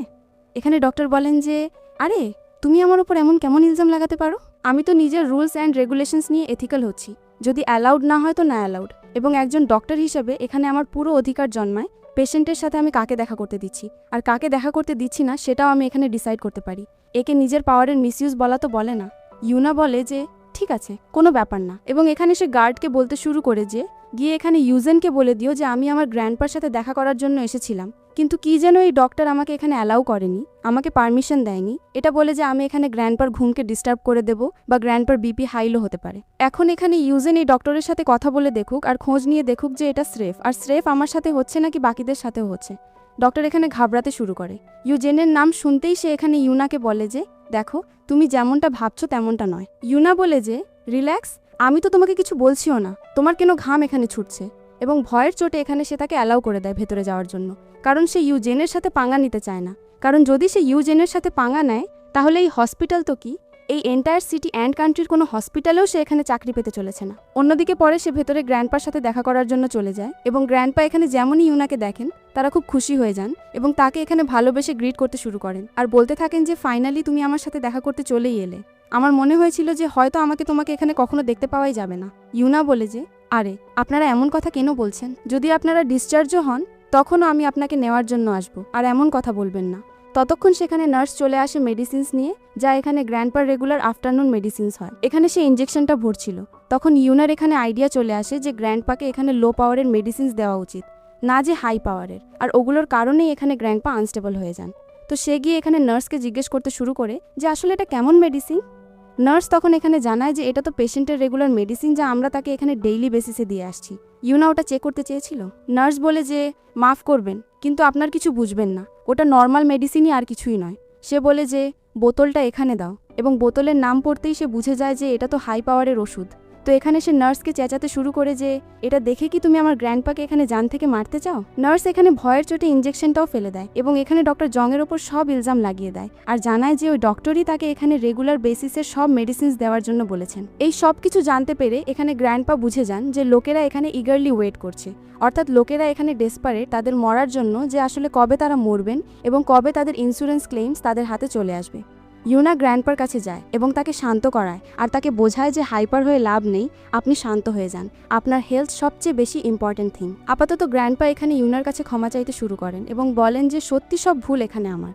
এখানে ডক্টর বলেন যে আরে তুমি আমার উপর এমন কেমন ইলজাম লাগাতে পারো? আমি তো নিজের রুলস অ্যান্ড রেগুলেশনস নিয়ে এথিক্যাল হচ্ছি, যদি অ্যালাউড না হয় তো না অ্যালাউড, এবং একজন ডক্টর হিসেবে এখানে আমার পুরো অধিকার জন্মায় পেশেন্টের সাথে আমি কাকে দেখা করতে দিচ্ছি আর কাকে দেখা করতে দিচ্ছি না সেটাও আমি এখানে ডিসাইড করতে পারি। একে নিজের পাওয়ারের মিসইউজ বলা তো বলে না। ইউনা বলে যে ঠিক আছে, কোনো ব্যাপার না, এবং এখানে সে গার্ডকে বলতে শুরু করে যে গিয়ে এখানে ইউজেনকে বলে দিও যে আমি আমার গ্র্যান্ডপার সাথে দেখা করার জন্য এসেছিলাম, কিন্তু কি যেন এই ডক্টর আমাকে এখানে অ্যালাউ করেনি, আমাকে পারমিশন দেয়নি, এটা বলে যে আমি এখানে গ্র্যান্ডপার ঘুমকে ডিস্টার্ব করে দেব বা গ্র্যান্ডপার বিপি হাইলো হতে পারে। এখন এখানে ইউজেন এই ডক্টরের সাথে কথা বলে দেখুক আর খোঁজ নিয়ে দেখুক যে এটা স্রেফ, আর স্রেফ আমার সাথে হচ্ছে নাকি বাকিদের সাথেও হচ্ছে। ডক্টর এখানে ঘাবড়াতে শুরু করে। ইউজেনের নাম শুনতেই সে এখানে ইউনাকে বলে যে দেখো, তুমি যেমনটা ভাবছো তেমনটা নয়। ইউনা বলে যে রিল্যাক্স, আমি তো তোমাকে কিছু বলছিও না, তোমার কেন ঘাম এখানে ছুটছে, এবং ভয়ের চোটে এখানে সে তাকে অ্যালাউ করে দেয় ভেতরে যাওয়ার জন্য, কারণ সে ইউজেনের সাথে পাঙ্গা নিতে চায় না, কারণ যদি সে ইউজেনের সাথে পাঙ্গা নেয় তাহলে এই হসপিটাল তো কি, এই এন্টায়ার সিটি অ্যান্ড কান্ট্রির কোনো হসপিটালেও সে এখানে চাকরি পেতে চলেছে না। অন্যদিকে পরে সে ভেতরে গ্র্যান্ডপার সাথে দেখা করার জন্য চলে যায়, এবং গ্র্যান্ডপা এখানে যেমনই ইউনাকে দেখেন তারা খুব খুশি হয়ে যান এবং তাকে এখানে ভালোবেসে গ্রিট করতে শুরু করেন আর বলতে থাকেন যে ফাইনালি তুমি আমার সাথে দেখা করতে চলেই এলে, আমার মনে হয়েছিল যে হয়তো তোমাকে এখানে কখনো দেখতে পাওয়াই যাবে না। ইউনা বলে যে আরে আপনারা এমন কথা কেন বলছেন, যদি আপনারা ডিসচার্জও হন তখনও আমি আপনাকে নেওয়ার জন্য আসবো, আর এমন কথা বলবেন না। ততক্ষণ সেখানে নার্স চলে আসে মেডিসিনস নিয়ে, যা এখানে গ্র্যান্ডপার রেগুলার আফটারনুন মেডিসিনস হয়। এখানে সে ইনজেকশনটা ভরছিল, তখন ইউনার এখানে আইডিয়া চলে আসে যে গ্র্যান্ডপাকে এখানে লো পাওয়ারের মেডিসিনস দেওয়া উচিত, না যে হাই পাওয়ারের, আর ওগুলোর কারণেই এখানে গ্র্যান্ডপা আনস্টেবল হয়ে যান। তো সে গিয়ে এখানে নার্সকে জিজ্ঞেস করতে শুরু করে যে আসলে এটা কেমন মেডিসিন। নার্স তখন এখানে জানায় যে এটা তো পেশেন্টের রেগুলার মেডিসিন, যা আমরা তাকে এখানে ডেইলি বেসিসে দিয়ে আসছি। ইউনা ওটা চেক করতে চেয়েছিল। নার্স বলে যে মাফ করবেন, কিন্তু আপনার কিছু বুঝবেন না, ওটা নর্মাল মেডিসিনই আর কিছুই নয়। সে বলে যে বোতলটা এখানে দাও, এবং বোতলের নাম পড়তেই সে বুঝে যায় যে এটা তো হাই পাওয়ারের ওষুধ। তো এখানে সে নার্সকে চেঁচাতে শুরু করে যে এটা দেখে কি তুমি আমার গ্র্যান্ডপাকে এখানে জান থেকে মারতে চাও? নার্স এখানে ভয়ের চোটে ইনজেকশনটাও ফেলে দেয় এবং এখানে ডক্টর জংয়ের ওপর সব ইলজাম লাগিয়ে দেয় আর জানায় যে ওই ডক্টরই তাকে এখানে রেগুলার বেসিসে সব মেডিসিনস দেওয়ার জন্য বলেছেন। এই সব কিছু জানতে পেরে এখানে গ্র্যান্ডপা বুঝে যান যে লোকেরা এখানে ইগারলি ওয়েট করছে, অর্থাৎ লোকেরা এখানে ডেসপারেট তাদের মরার জন্য, যে আসলে কবে তারা মরবেন এবং কবে তাদের ইন্স্যুরেন্স ক্লেইমস তাদের হাতে চলে আসবে। ইউনা গ্র্যান্ডপার কাছে যায় এবং তাকে শান্ত করায় আর তাকে বোঝায় যে হাইপার হয়ে লাভ নেই, আপনি শান্ত হয়ে যান, আপনার হেলথ সবচেয়ে বেশি ইম্পর্টেন্ট থিং। আপাতত গ্র্যান্ডপা এখানে ইউনার কাছে ক্ষমা চাইতে শুরু করেন এবং বলেন যে সত্যি সব ভুল এখানে আমার,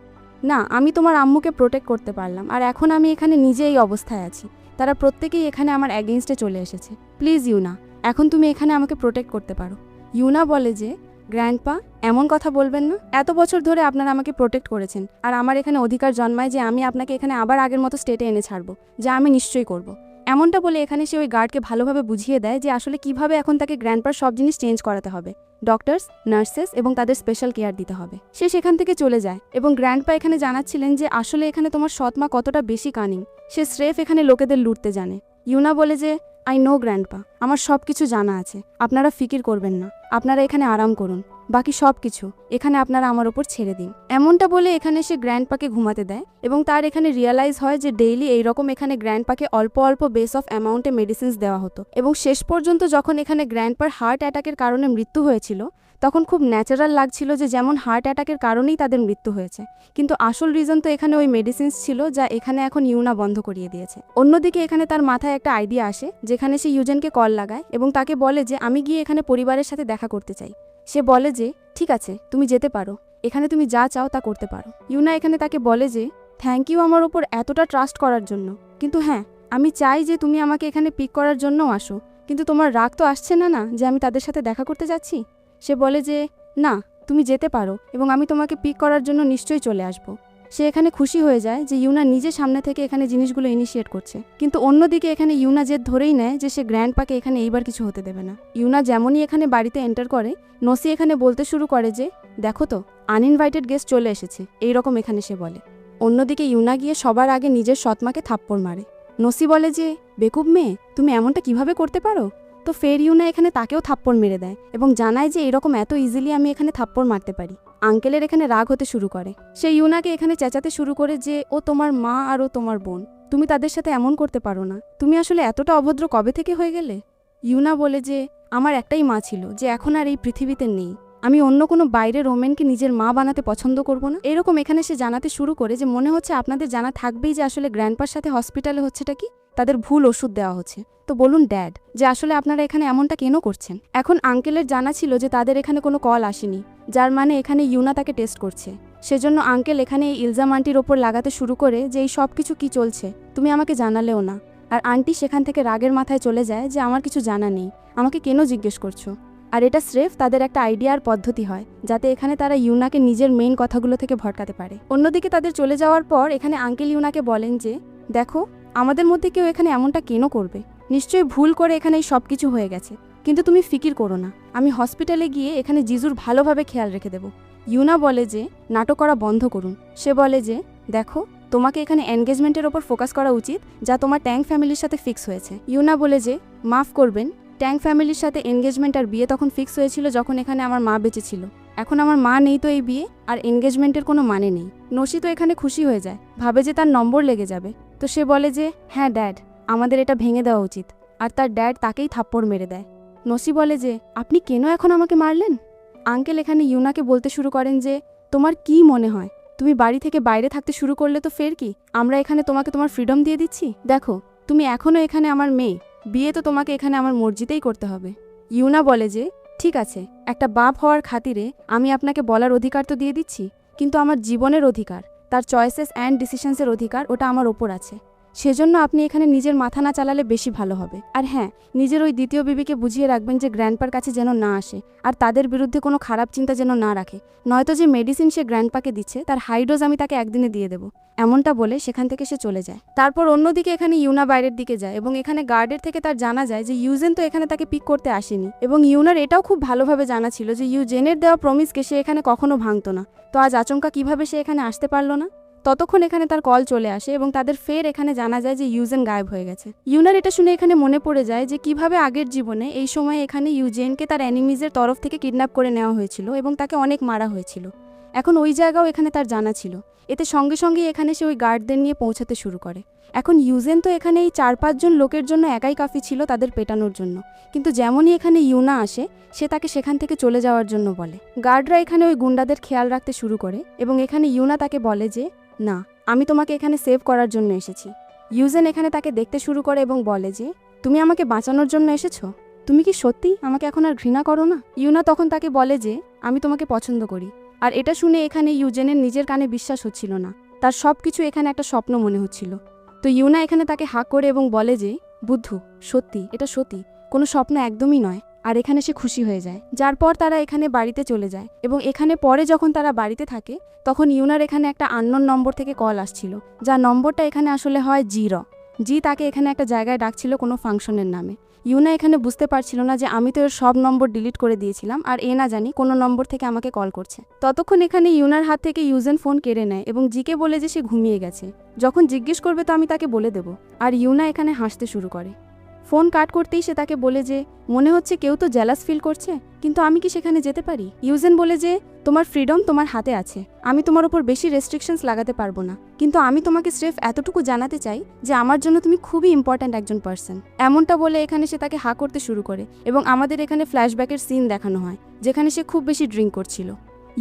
না আমি তোমার আম্মুকে প্রোটেক্ট করতে পারলাম, আর এখন আমি এখানে নিজে এই অবস্থায় আছি, তারা প্রত্যেকেই এখানে আমার অ্যাগেইনস্টে চলে এসেছে, প্লিজ ইউনা এখন তুমি এখানে আমাকে প্রোটেক্ট করতে পারো। ইউনা বলে যে গ্র্যান্ডপা এমন কথা বলবেন না, এত বছর ধরে আপনারা আমাকে প্রোটেক্ট করেছেন, আর আমার এখানে অধিকার জন্মায় যে আমি আপনাকে এখানে আবার আগের মতো স্টেটে এনে ছাড়বো, যা আমি নিশ্চয়ই করব। এমনটা বলে এখানে সে ওই গার্ডকে ভালোভাবে বুঝিয়ে দেয় যে আসলে কিভাবে এখন তাকে গ্র্যান্ডপার সব জিনিস চেঞ্জ করাতে হবে, ডক্টরস, নার্সেস এবং তাদের স্পেশাল কেয়ার দিতে হবে। সে সেখান থেকে চলে যায় এবং গ্র্যান্ডপা এখানে জানাচ্ছিলেন যে আসলে এখানে তোমার সৎমা কতটা বেশি কানিং, সে স্রেফ এখানে লোকেদের লুটতে জানে। ইউনা বলে যে আই নো গ্র্যান্ডপা, আমার সব কিছু জানা আছে, আপনারা ফিকির করবেন না, আপনারা এখানে আরাম করুন, বাকি সব কিছু এখানে আপনারা আমার ওপর ছেড়ে দিন। এমনটা বলে এখানে সে গ্র্যান্ডপাকে ঘুমাতে দেয় এবং তার এখানে রিয়ালাইজ হয় যে ডেইলি এইরকম এখানে গ্র্যান্ডপাকে অল্প অল্প বেস অফ অ্যামাউন্টে মেডিসিনস দেওয়া হতো এবং শেষ পর্যন্ত যখন এখানে গ্র্যান্ডপার হার্ট অ্যাটাকের কারণে মৃত্যু হয়েছিল তখন খুব ন্যাচারাল লাগছিল যে যেমন হার্ট অ্যাটাকের কারণেই তাদের মৃত্যু হয়েছে, কিন্তু আসল রিজন তো এখানে ওই মেডিসিনস ছিল যা এখানে এখন ইউনা বন্ধ করিয়ে দিয়েছে। অন্যদিকে এখানে তার মাথায় একটা আইডিয়া আসে যেখানে সে ইউজেনকে কল লাগায় এবং তাকে বলে যে আমি গিয়ে এখানে পরিবারের সাথে দেখা করতে চাই। সে বলে যে ঠিক আছে, তুমি যেতে পারো, এখানে তুমি যা চাও তা করতে পারো। ইউনা এখানে তাকে বলে যে থ্যাংক ইউ আমার ওপর এতটা ট্রাস্ট করার জন্য, কিন্তু হ্যাঁ আমি চাই যে তুমি আমাকে এখানে পিক করার জন্যও আসো, কিন্তু তোমার রাগ তো আসছে না না যে আমি তাদের সাথে দেখা করতে যাচ্ছি? সে বলে যে না, তুমি যেতে পারো এবং আমি তোমাকে পিক করার জন্য নিশ্চয়ই চলে আসব। সে এখানে খুশি হয়ে যায় যে ইউনা নিজে সামনে থেকে এখানে জিনিসগুলো ইনিশিয়েট করছে, কিন্তু অন্যদিকে এখানে ইউনা জেদ ধরেই নেয় যে সে গ্র্যান্ডপাকে এখানে এইবার কিছু হতে দেবে না। ইউনা যেমনই এখানে বাড়িতে এন্টার করে, নসি এখানে বলতে শুরু করে যে দেখো তো আনইনভাইটেড গেস্ট চলে এসেছে, এইরকম এখানে সে বলে। অন্যদিকে ইউনা গিয়ে সবার আগে নিজের সৎমাকে থাপ্পড় মারে। নসি বলে যে বেকুব মেয়ে, তুমি এমনটা কিভাবে করতে পারো? তো ফের ইউনা এখানে তাকেও থাপ্পড় মেরে দেয় এবং জানায় যে এরকম এত ইজিলি আমি এখানে থাপ্পড় মারতে পারি। আঙ্কেলের এখানে রাগ হতে শুরু করে, সে ইউনাকে এখানে চেঁচাতে শুরু করে যে ও তোমার মা আর ও তোমার বোন, তুমি তাদের সাথে এমন করতে পারো না, তুমি আসলে এতটা অভদ্র কবে থেকে হয়ে গেলে? ইউনা বলে যে আমার একটাই মা ছিল যে এখন আর এই পৃথিবীতে নেই, আমি অন্য কোনো বাইরের ওমেনকে নিজের মা বানাতে পছন্দ করব না। এরকম এখানে সে জানাতে শুরু করে যে মনে হচ্ছে আপনাদের জানা থাকবেই যে আসলে গ্র্যান্ডপার সাথে হসপিটালে হচ্ছেটা কি, তাদের ভুল ওষুধ দেওয়া হচ্ছে। তো বলুন ড্যাড যে আসলে আপনারা এখানে এমনটা কেন করছেন? এখন আঙ্কেলের জানা ছিল যে তাদের এখানে কোনো কল আসেনি, যার মানে এখানে ইউনা তাকে টেস্ট করছে। সেজন্য আঙ্কেল এখানে এই ইলজাম আন্টির ওপর লাগাতে শুরু করে যে এই সব কিছু কি চলছে তুমি আমাকে জানালেও না। আর আন্টি সেখান থেকে রাগের মাথায় চলে যায় যে আমার কিছু জানা নেই, আমাকে কেন জিজ্ঞেস করছো? আর এটা স্রেফ তাদের একটা আইডিয়ার পদ্ধতি হয় যাতে এখানে তারা ইউনাকে নিজের মেইন কথাগুলো থেকে ভটকাতে পারে। অন্যদিকে তাদের চলে যাওয়ার পর এখানে আঙ্কেল ইউনাকে বলেন যে দেখো আমাদের মধ্যে কেউ এখানে এমনটা কেন করবে, নিশ্চয়ই ভুল করে এখানে এই সব কিছু হয়ে গেছে, কিন্তু তুমি ফিকির করো না, আমি হসপিটালে গিয়ে এখানে জিজুর ভালোভাবে খেয়াল রেখে দেব। ইউনা বলে যে নাটক করা বন্ধ করুন। সে বলে যে দেখো তোমাকে এখানে এনগেজমেন্টের ওপর ফোকাস করা উচিত যা তোমার ট্যাং ফ্যামিলির সাথে ফিক্স হয়েছে। ইউনা বলে যে মাফ করবেন, ট্যাং ফ্যামিলির সাথে এনগেজমেন্ট আর বিয়ে তখন ফিক্স হয়েছিল যখন এখানে আমার মা বেঁচে ছিল, এখন আমার মা নেই তো এই বিয়ে আর এনগেজমেন্টের কোনো মানে নেই। নসি তো এখানে খুশি হয়ে যায়, ভাবে যে তার নম্বর লেগে যাবে, তো সে বলে যে হ্যাঁ ড্যাড, আমাদের এটা ভেঙে দেওয়া উচিত, আর তার ড্যাড তাকেই থাপ্পড় মেরে দেয়। নসি বলে যে আপনি কেন এখন আমাকে মারলেন? আঙ্কেল এখানে ইউনাকে বলতে শুরু করেন যে তোমার কি মনে হয় তুমি বাড়ি থেকে বাইরে থাকতে শুরু করলে তো ফের কি আমরা এখানে তোমাকে তোমার ফ্রিডম দিয়ে দিচ্ছি? দেখো তুমি এখনও এখানে আমার মেয়ে, বিয়ে তো তোমাকে এখানে আমার মর্জিতেই করতে হবে। ইউনা বলে যে ঠিক আছে, একটা বাপ হওয়ার খাতিরে আমি আপনাকে বলার অধিকার তো দিয়ে দিচ্ছি, কিন্তু আমার জীবনের অধিকার, তার চয়েসেস অ্যান্ড ডিসিশনসের অধিকার ওটা আমার ওপর আছে, সেজন্য আপনি এখানে নিজের মাথা না চালালে বেশি ভালো হবে। আর হ্যাঁ, নিজের ওই দ্বিতীয় বিবিকে বুঝিয়ে রাখবেন যে গ্র্যান্ডপার কাছে যেন না আসে আর তাদের বিরুদ্ধে কোনো খারাপ চিন্তা যেন না রাখে, নয়তো যে মেডিসিন সে গ্র্যান্ডপাকে দিচ্ছে তার হাই ডোজ আমি তাকে একদিনে দিয়ে দেবো। এমনটা বলে সেখান থেকে সে চলে যায়। তারপর অন্যদিকে এখানে ইউনা বাইরের দিকে যায় এবং এখানে গার্ডের থেকে তার জানা যায় যে ইউজেন তো এখানে তাকে পিক করতে আসেনি এবং ইউনার এটাও খুব ভালোভাবে জানা ছিল যে ইউজেনের দেওয়া প্রমিসকে সে এখানে কখনো ভাঙতো না, তো আজ আচমকা কিভাবে সে এখানে আসতে পারলো না। ততক্ষণ এখানে তার কল চলে আসে এবং তাদের ফের এখানে জানা যায় যে ইউজেন গায়েব হয়ে গেছে। ইউনার এটা শুনে এখানে মনে পড়ে যায় যে কিভাবে আগের জীবনে এই সময় এখানে ইউজেনকে তার অ্যানিমিজের তরফ থেকে কিডন্যাপ করে নেওয়া হয়েছিল এবং তাকে অনেক মারা হয়েছিল। এখন ওই জায়গাও এখানে তার জানা ছিল, এতে সঙ্গে সঙ্গেই এখানে সে ওই গার্ডদের নিয়ে পৌঁছাতে শুরু করে। এখন ইউজেন তো এখানে এই 4-5 জন লোকের জন্য একাই কাফি ছিল তাদের পেটানোর জন্য, কিন্তু যেমনই এখানে ইউনা আসে সে তাকে সেখান থেকে চলে যাওয়ার জন্য বলে। গার্ডরা এখানে ওই গুন্ডাদের খেয়াল রাখতে শুরু করে এবং এখানে ইউনা তাকে বলে যে না, আমি তোমাকে এখানে সেভ করার জন্য এসেছি। ইউজেন এখানে তাকে দেখতে শুরু করে এবং বলে যে তুমি আমাকে বাঁচানোর জন্য এসেছো, তুমি কি সত্যি আমাকে এখন আর ঘৃণা করো না? ইউনা তখন তাকে বলে যে আমি তোমাকে পছন্দ করি। আর এটা শুনে এখানে ইউজেনের নিজের কানে বিশ্বাস হচ্ছিল না, তার সব কিছু এখানে একটা স্বপ্ন মনে হচ্ছিল। তো ইউনা এখানে তাকে হাঁক করে এবং বলে যে বুদ্ধু, সত্যি এটা সত্যি, কোনো স্বপ্ন একদমই নয়। আর এখানে সে খুশি হয়ে যায়, যার পর তারা এখানে বাড়িতে চলে যায় এবং এখানে পরে যখন তারা বাড়িতে থাকে তখন ইউনার এখানে একটা আননোন নম্বর থেকে কল আসছিল, যা নম্বরটা এখানে আসলে হয় জি তাকে এখানে একটা জায়গায় ডাকছিল কোনো ফাংশনের নামে। ইউনা এখানে বুঝতে পারছিল না যে আমি তো এর সব নম্বর ডিলিট করে দিয়েছিলাম আর এ না জানি কোনো নম্বর থেকে আমাকে কল করছে। ততক্ষণ এখানে ইউনার হাত থেকে ইউজেন ফোন কেড়ে নেয় এবং জিকে বলে যে সে ঘুমিয়ে গেছে, যখন জিজ্ঞেস করবে তো আমি তাকে বলে দেব। আর ইউনা এখানে হাসতে শুরু করে। ফোন কাট করতেই সে তাকে বলে যে মনে হচ্ছে কেউ তো জেলাস ফিল করছে, কিন্তু আমি কি সেখানে যেতে পারি? ইউজেন বলে যে তোমার ফ্রিডম তোমার হাতে আছে, আমি তোমার উপর বেশি রেস্ট্রিকশনস লাগাতে পারবো না, কিন্তু আমি তোমাকে স্রেফ এতটুকু জানাতে চাই যে আমার জন্য তুমি খুবই ইম্পর্ট্যান্ট একজন পার্সন। এমনটা বলে এখানে সে তাকে হা করতে শুরু করে এবং আমাদের এখানে ফ্ল্যাশব্যাকের সিন দেখানো হয় যেখানে সে খুব বেশি ড্রিঙ্ক করছিল।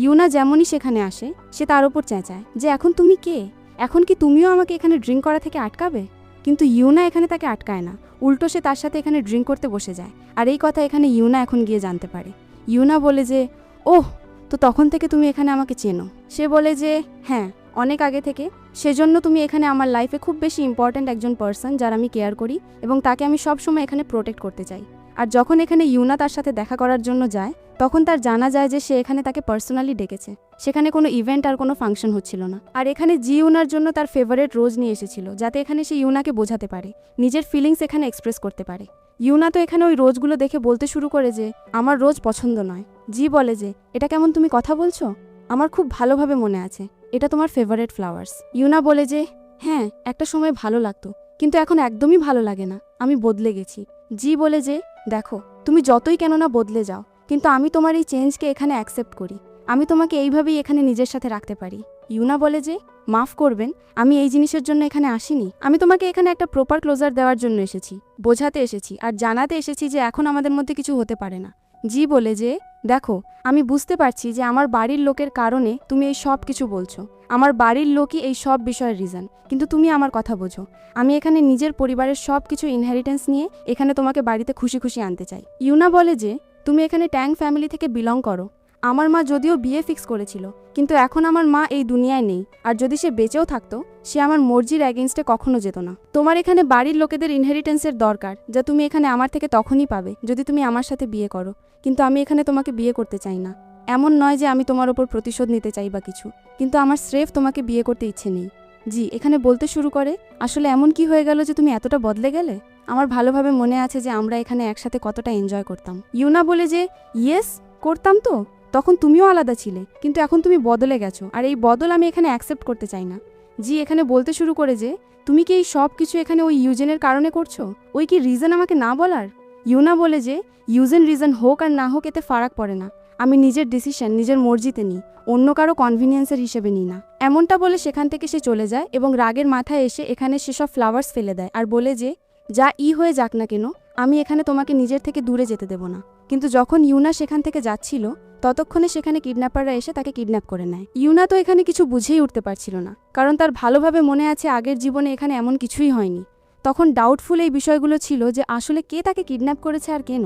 ইউনা যেমনই সেখানে আসে সে তার ওপর চেঁচায় যে এখন তুমি কে? এখন কি তুমিও আমাকে এখানে ড্রিঙ্ক করা থেকে আটকাবে? কিন্তু ইউনা এখানে তাকে আটকায় না, উল্টো সে তার সাথে এখানে ড্রিঙ্ক করতে বসে যায়। আর এই কথা এখানে ইউনা এখন গিয়ে জানতে পারে। ইউনা বলে যে ওহ, তো তখন থেকে তুমি এখানে আমাকে চেনো? সে বলে যে হ্যাঁ, অনেক আগে থেকে, সেজন্য তুমি এখানে আমার লাইফে খুব বেশি ইম্পর্ট্যান্ট একজন পার্সন যার আমি কেয়ার করি এবং তাকে আমি সবসময় এখানে প্রোটেক্ট করতে চাই। আর যখন এখানে ইউনা তার সাথে দেখা করার জন্য যায় তখন তার জানা যায় যে সে এখানে তাকে পার্সোনালি ডেকেছে। সেখানে কোনো ইভেন্ট আর কোনো ফাংশন হচ্ছিল না। আর এখানে জি ইউনার জন্য তার ফেভারিট রোজ নিয়ে এসেছিল যাতে এখানে সে ইউনাকে বোঝাতে পারে, নিজের ফিলিংস এখানে এক্সপ্রেস করতে পারে। ইউনা তো এখানে ওই রোজগুলো দেখে বলতে শুরু করে যে আমার রোজ পছন্দ নয়। জি বলে যে এটা কেমন তুমি কথা বলছো? আমার খুব ভালোভাবে মনে আছে, এটা তোমার ফেভারিট ফ্লাওয়ার্স। ইউনা বলে যে হ্যাঁ, একটা সময় ভালো লাগতো, কিন্তু এখন একদমই ভালো লাগে না, আমি বদলে গেছি। জি বলে যে দেখো, তুমি যতই কেন না বদলে যাও, কিন্তু আমি তোমার এই চেঞ্জকে এখানে অ্যাকসেপ্ট করি, আমি তোমাকে এইভাবেই এখানে নিজের সাথে রাখতে পারি। ইউনা বলে যে মাফ করবেন, আমি এই জিনিসের জন্য এখানে আসিনি, আমি তোমাকে এখানে একটা প্রপার ক্লোজার দেওয়ার জন্য এসেছি, বোঝাতে এসেছি আর জানাতে এসেছি যে এখন আমাদের মধ্যে কিছু হতে পারে না। জি বলে যে দেখো, আমি বুঝতে পারছি যে আমার বাড়ির লোকের কারণে তুমি এই সব কিছু বলছো, আমার বাড়ির লোকই এই সব বিষয়ের রিজন, কিন্তু তুমি আমার কথা বোঝো, আমি এখানে নিজের পরিবারের সব কিছু ইনহেরিটেন্স নিয়ে এখানে তোমাকে বাড়িতে খুশি খুশি আনতে চাই। ইউনা বলে যে তুমি এখানে ট্যাং ফ্যামিলি থেকে বিলং করো, আমার মা যদিও বিয়ে ফিক্স করেছিল, কিন্তু এখন আমার মা এই দুনিয়ায় নেই, আর যদি সে বেঁচেও থাকতো সে আমার মর্জির অ্যাগেনস্টে কখনো যেত না। তোমার এখানে বাড়ির লোকেদের ইনহেরিটেন্সের দরকার, যা তুমি এখানে আমার থেকে তখনই পাবে যদি তুমি আমার সাথে বিয়ে করো, কিন্তু আমি এখানে তোমাকে বিয়ে করতে চাই না। এমন নয় যে আমি তোমার ওপর প্রতিশোধ নিতে চাই বা কিছু, কিন্তু আমার স্রেফ তোমাকে বিয়ে করতে ইচ্ছে নেই। জি এখানে বলতে শুরু করে আসলে এমন কি হয়ে গেল যে তুমি এতটা বদলে গেলে? আমার ভালোভাবে মনে আছে যে আমরা এখানে একসাথে কতটা এনজয় করতাম। ইউনা বলে যে ইয়েস, করতাম তো, তখন তুমিও আলাদা ছিলে, কিন্তু এখন তুমি বদলে গেছো, আর এই বদল আমি এখানে অ্যাকসেপ্ট করতে চাই না। জি এখানে বলতে শুরু করে যে তুমি কি এই সব কিছু এখানে ওই ইউজেনের কারণে করছো? ওই কি রিজন আমাকে না বলার? ইউনা বলে যে ইউজেন রিজন হোক আর না হোক এতে ফারাক পড়ে না, আমি নিজের ডিসিশন নিজের মর্জিতে নিই, অন্য কারো কনভিনিয়েন্সের হিসেবে নিই না। এমনটা বলে সেখান থেকে সে চলে যায় এবং রাগের মাথায় এসে এখানে সেসব ফ্লাওয়ার্স ফেলে দেয় আর বলে যে যা হয়ে যাক না কেন, আমি এখানে তোমাকে নিজের থেকে দূরে যেতে দেব না। কিন্তু যখন ইউনা সেখান থেকে যাচ্ছিল ততক্ষণে সেখানে কিডন্যাপাররা এসে তাকে কিডন্যাপ করে নেয়। ইউনা তো এখানে কিছু বুঝেই উঠতে পারছিল না, কারণ তার ভালোভাবে মনে আছে আগের জীবনে এখানে এমন কিছুই হয়নি। তখন ডাউটফুল এই বিষয়গুলো ছিল যে আসলে কে তাকে কিডন্যাপ করেছে আর কেন।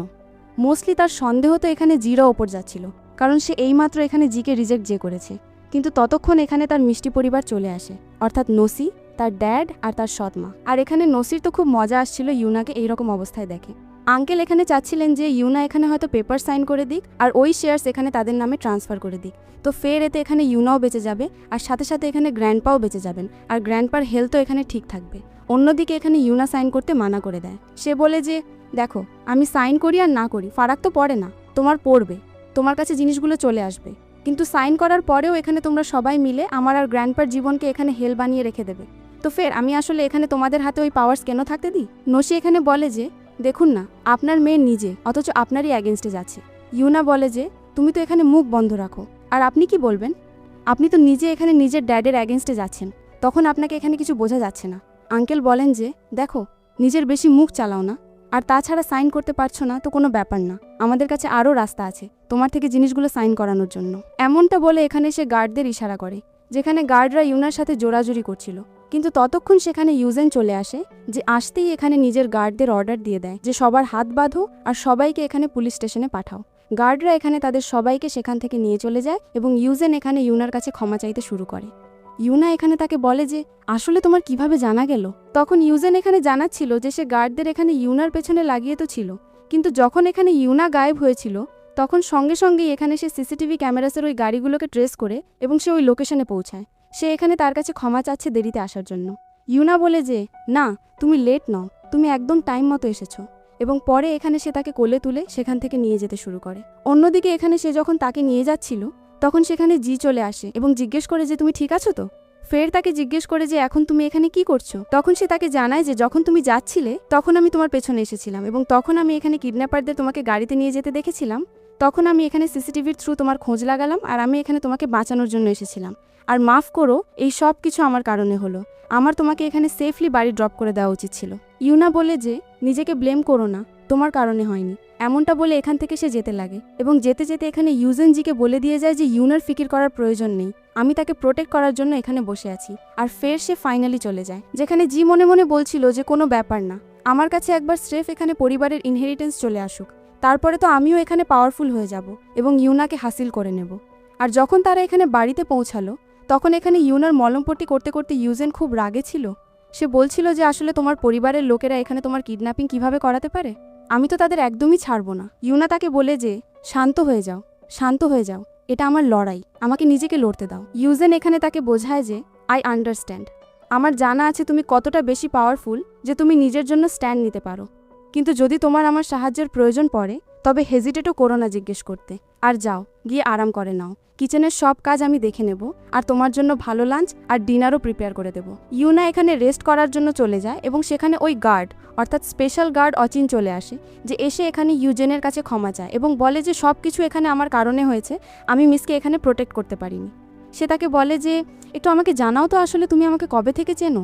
মোস্টলি তার সন্দেহ তো এখানে জিরো ওপর যাচ্ছিল, কারণ সে এইমাত্র এখানে জিকে রিজেক্ট করেছে। কিন্তু ততক্ষণ এখানে তার মিষ্টি পরিবার চলে আসে, অর্থাৎ নসি, তার ড্যাড আর তার সৎমা। আর এখানে নসির তো খুব মজা আসছিল ইউনাকে এইরকম অবস্থায় দেখে। আঙ্কেল এখানে চাচ্ছিলেন যে ইউনা এখানে হয়তো পেপার সাইন করে দিক আর ওই শেয়ার্স এখানে তাদের নামে ট্রান্সফার করে দিক, তো ফের এতে এখানে ইউনাও বেঁচে যাবে আর সাথে সাথে এখানে গ্র্যান্ডপাও বেঁচে যাবেন, আর গ্র্যান্ডপার হেলথও এখানে ঠিক থাকবে। অন্যদিকে এখানে ইউনা সাইন করতে মানা করে দেয়। সে বলে যে দেখো, আমি সাইন করি আর না করি ফারাক তো পড়ে না, তোমার পড়বে, তোমার কাছে জিনিসগুলো চলে আসবে, কিন্তু সাইন করার পরেও এখানে তোমরা সবাই মিলে আমার আর গ্র্যান্ডপার জীবনকে এখানে হেল বানিয়ে রেখে দেবে, তো ফের আমি আসলে এখানে তোমাদের হাতে ওই পাওয়ার্স কেন থাকতে দিই? নসি এখানে বলে যে দেখুন না, আপনার মেয়ে নিজে অথচ আপনারই অ্যাগেনস্টে যাচ্ছে। ইউনা বলে যে তুমি তো এখানে মুখ বন্ধ রাখো, আর আপনি কি বলবেন? আপনি তো নিজে এখানে নিজের ড্যাডের অ্যাগেনস্টে যাচ্ছেন, তখন আপনাকে এখানে কিছু বোঝা যাচ্ছে না। আঙ্কেল বলেন যে দেখো, নিজের বেশি মুখ চালাও না, আর তাছাড়া সাইন করতে পারছো না তো কোনো ব্যাপার না, আমাদের কাছে আরও রাস্তা আছে তোমার থেকে জিনিসগুলো সাইন করানোর জন্য। এমনটা বলে এখানে সে গার্ডদের ইশারা করে, যেখানে গার্ডরা ইউনার সাথে জোরাজুরি করছিল। কিন্তু ততক্ষণ সেখানে ইউজেন চলে আসে, যে আসতেই এখানে নিজের গার্ডদের অর্ডার দিয়ে দেয় যে সবার হাত বাঁধো আর সবাইকে এখানে পুলিশ স্টেশনে পাঠাও। গার্ডরা এখানে তাদের সবাইকে সেখান থেকে নিয়ে চলে যায় এবং ইউজেন এখানে ইউনার কাছে ক্ষমা চাইতে শুরু করে। ইউনা এখানে তাকে বলে যে আসলে তোমার কিভাবে জানা গেল? তখন ইউজেন এখানে জানাচ্ছিল যে সে গার্ডদের এখানে ইউনার পেছনে লাগিয়ে তো ছিল, কিন্তু যখন এখানে ইউনা গায়েব হয়েছিল তখন সঙ্গে সঙ্গেই এখানে সে সিসিটিভি ক্যামেরাসের ওই গাড়িগুলোকে ট্রেস করে এবং সে ওই লোকেশনে পৌঁছায়। সে এখানে তার কাছে ক্ষমা চাচ্ছে দেরিতে আসার জন্য। ইউনা বলে যে না, তুমি লেট নও, তুমি একদম টাইম মতো এসেছো, এবং পরে এখানে সে তাকে কোলে তুলে সেখান থেকে নিয়ে যেতে শুরু করে। অন্যদিকে এখানে সে যখন তাকে নিয়ে যাচ্ছিল তখন সেখানে জি চলে আসে এবং জিজ্ঞেস করে যে তুমি ঠিক আছো তো? ফের তাকে জিজ্ঞেস করে যে এখন তুমি এখানে কি করছো। তখন সে তাকে জানায় যে যখন তুমি যাচ্ছিলে তখন আমি তোমার পেছনে এসেছিলাম এবং তখন আমি এখানে কিডন্যাপারদের তোমাকে গাড়িতে নিয়ে যেতে দেখেছিলাম। তখন আমি এখানে সিসিটিভির থ্রু তোমার খোঁজ লাগালাম আর আমি এখানে তোমাকে বাঁচানোর জন্য এসেছিলাম। আর মাফ করো, এই সব কিছু আমার কারণে হলো। আমার তোমাকে এখানে সেফলি বাড়ি ড্রপ করে দেওয়া উচিত ছিল। ইউনা বলে যে নিজেকে ব্লেম করো না, তোমার কারণে হয়নি। এমনটা বলে এখান থেকে সে যেতে লাগে এবং যেতে যেতে এখানে ইউজেনজিকে বলে দিয়ে যায় যে ইউনার ফিকির করার প্রয়োজন নেই, আমি তাকে প্রোটেক্ট করার জন্য এখানে বসে আছি। আর ফের সে ফাইনালি চলে যায়, যেখানে জি মনে মনে বলছিল যে কোনো ব্যাপার না, আমার কাছে একবার স্রেফ এখানে পরিবারের ইনহেরিটেন্স চলে আসুক, তারপরে তো আমিও এখানে পাওয়ারফুল হয়ে যাব এবং ইউনাকে হাসিল করে নেব। আর যখন তারা এখানে বাড়িতে পৌঁছালো তখন এখানে ইউনার মলমপট্টি করতে করতে ইউজেন খুব রাগে ছিল। সে বলছিল যে আসলে তোমার পরিবারের লোকেরা এখানে তোমার কিডন্যাপিং কিভাবে করাতে পারে, আমি তো তাদের একদমই ছাড়বো না। ইউনা তাকে বলে যে শান্ত হয়ে যাও, শান্ত হয়ে যাও, এটা আমার লড়াই, আমাকে নিজেকে লড়তে দাও। ইউজেন এখানে তাকে বোঝায় যে আই আন্ডারস্ট্যান্ড, আমার জানা আছে তুমি কতটা বেশি পাওয়ারফুল যে তুমি নিজের জন্য স্ট্যান্ড নিতে পারো, কিন্তু যদি তোমার আমার সাহায্যের প্রয়োজন পড়ে তবে হেজিটেটও করো না জিজ্ঞেস করতে। আর যাও, গিয়ে আরাম করে নাও, কিচেনের সব কাজ আমি দেখে নেব আর তোমার জন্য ভালো লাঞ্চ আর ডিনারও প্রিপেয়ার করে দেব। ইউনা এখানে রেস্ট করার জন্য চলে যায় এবং সেখানে ওই গার্ড অর্থাৎ স্পেশাল গার্ড অচিন চলে আসে, যে এসে এখানে ইউজেনের কাছে ক্ষমা চায় এবং বলে যে সব কিছু এখানে আমার কারণে হয়েছে, আমি মিসকে এখানে প্রোটেক্ট করতে পারিনি। সে তাকে বলে যে একটু আমাকে জানাও তো আসলে তুমি আমাকে কবে থেকে চেনো।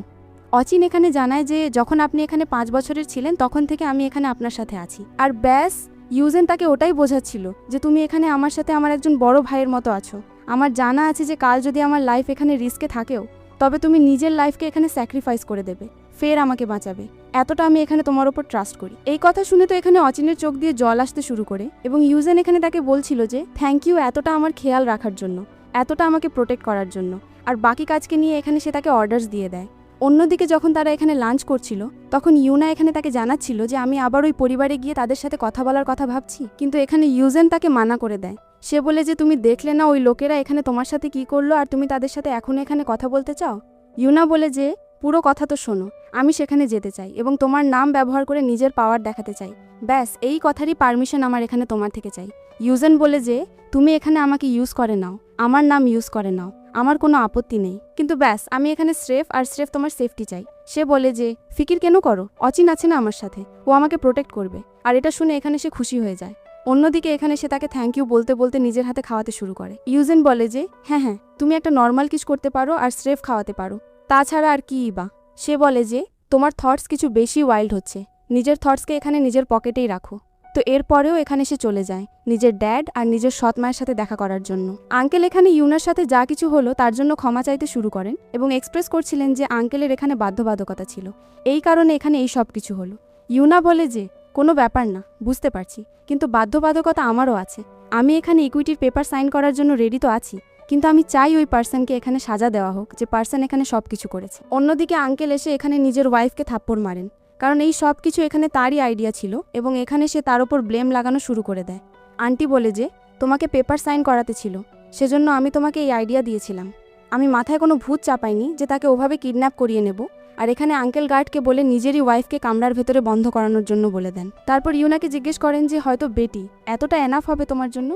অচিন এখানে জানায় যে যখন আপনি এখানে 5 বছরের ছিলেন তখন থেকে আমি এখানে আপনার সাথে আছি। আর ব্যাস, ইউজেন তাকে ওটাই বোঝাচ্ছিল যে তুমি এখানে আমার সাথে আমার একজন বড় ভাইয়ের মতো আছো। আমার জানা আছে যে কাল যদি আমার লাইফ এখানে রিস্কে থাকেও তবে তুমি নিজের লাইফকে এখানে স্যাক্রিফাইস করে দেবে, ফের আমাকে বাঁচাবে, এতটা আমি এখানে তোমার ওপর ট্রাস্ট করি। এই কথা শুনে তো এখানে অচিনের চোখ দিয়ে জল আসতে শুরু করে এবং ইউজেন এখানে তাকে বলছিল যে থ্যাংক ইউ এতটা আমার খেয়াল রাখার জন্য, এতটা আমাকে প্রোটেক্ট করার জন্য। আর বাকি কাজকে নিয়ে এখানে সে তাকে অর্ডার্স দিয়ে দেয়। অন্যদিকে যখন তারা এখানে লাঞ্চ করছিল তখন ইউনা এখানে তাকে জানাচ্ছিল যে আমি আবার ওই পরিবারে গিয়ে তাদের সাথে কথা বলার কথা ভাবছি, কিন্তু এখানে ইউজেন তাকে মানা করে দেয়। সে বলে যে তুমি দেখলে না ওই লোকেরা এখানে তোমার সাথে কি করলো আর তুমি তাদের সাথে এখনো এখানে কথা বলতে চাও। ইউনা বলে যে পুরো কথা তো শোনো, আমি সেখানে যেতে চাই এবং তোমার নাম ব্যবহার করে নিজের পাওয়ার দেখাতে চাই, ব্যাস এই কথারই পারমিশন আমার এখানে তোমার থেকে চাই। ইউজেন বলে যে তুমি এখানে আমাকে ইউজ করে নাও, আমার নাম ইউজ করে নাও, আমার কোনো আপত্তি নেই, কিন্তু ব্যাস আমি এখানে স্রেফ আর স্রেফ তোমার সেফটি চাই। সে বলে যে ফিকির কেন করো, অচিন আছে না আমার সাথে, ও আমাকে প্রোটেক্ট করবে। আর এটা শুনে এখানে সে খুশি হয়ে যায়। অন্যদিকে এখানে সে তাকে থ্যাংক ইউ বলতে বলতে নিজের হাতে খাওয়াতে শুরু করে। ইউজেন বলে যে হ্যাঁ হ্যাঁ, তুমি একটা নর্মাল কিস করতে পারো আর স্রেফ খাওয়াতে পারো, তাছাড়া আর কি বা। সে বলে যে তোমার থটস কিছু বেশি ওয়াইল্ড হচ্ছে, নিজের থটসকে এখানে নিজের পকেটেই রাখো। তো এরপরেও এখানে সে চলে যায় নিজের ড্যাড আর নিজের সৎ মায়ের সাথে দেখা করার জন্য। আঙ্কেল এখানে ইউনার সাথে যা কিছু হলো তার জন্য ক্ষমা চাইতে শুরু করেন এবং এক্সপ্রেস করছিলেন যে আঙ্কেলের এখানে বাধ্যবাধকতা ছিল, এই কারণে এখানে এই সব কিছু হলো। ইউনা বলে যে কোনো ব্যাপার না, বুঝতে পারছি, কিন্তু বাধ্যবাধকতা আমারও আছে। আমি এখানে ইকুইটির পেপার সাইন করার জন্য রেডি তো আছি, কিন্তু আমি চাই ওই পার্সনকে এখানে সাজা দেওয়া হোক যে পার্সন এখানে সব কিছু করেছে। অন্যদিকে আঙ্কেল এসে এখানে নিজের ওয়াইফকে থাপ্পড় মারেন, কারণ এই সব কিছু এখানে তারই আইডিয়া ছিল এবং এখানে সে তার ওপর ব্লেম লাগানো শুরু করে দেয়। আন্টি বলে যে তোমাকে পেপার সাইন করাতে ছিল, সেজন্য আমি তোমাকে এই আইডিয়া দিয়েছিলাম, আমি মাথায় কোনো ভূত চাপাইনি যে তাকে ওভাবে কিডন্যাপ করিয়ে নেব। আর এখানে আঙ্কেল গার্ডকে বলে নিজেরই ওয়াইফকে কামরার ভেতরে বন্ধ করানোর জন্য বলে দেন। তারপর ইউনাকে জিজ্ঞেস করেন যে হয়তো বেটি এতটা এনাফ হবে তোমার জন্য।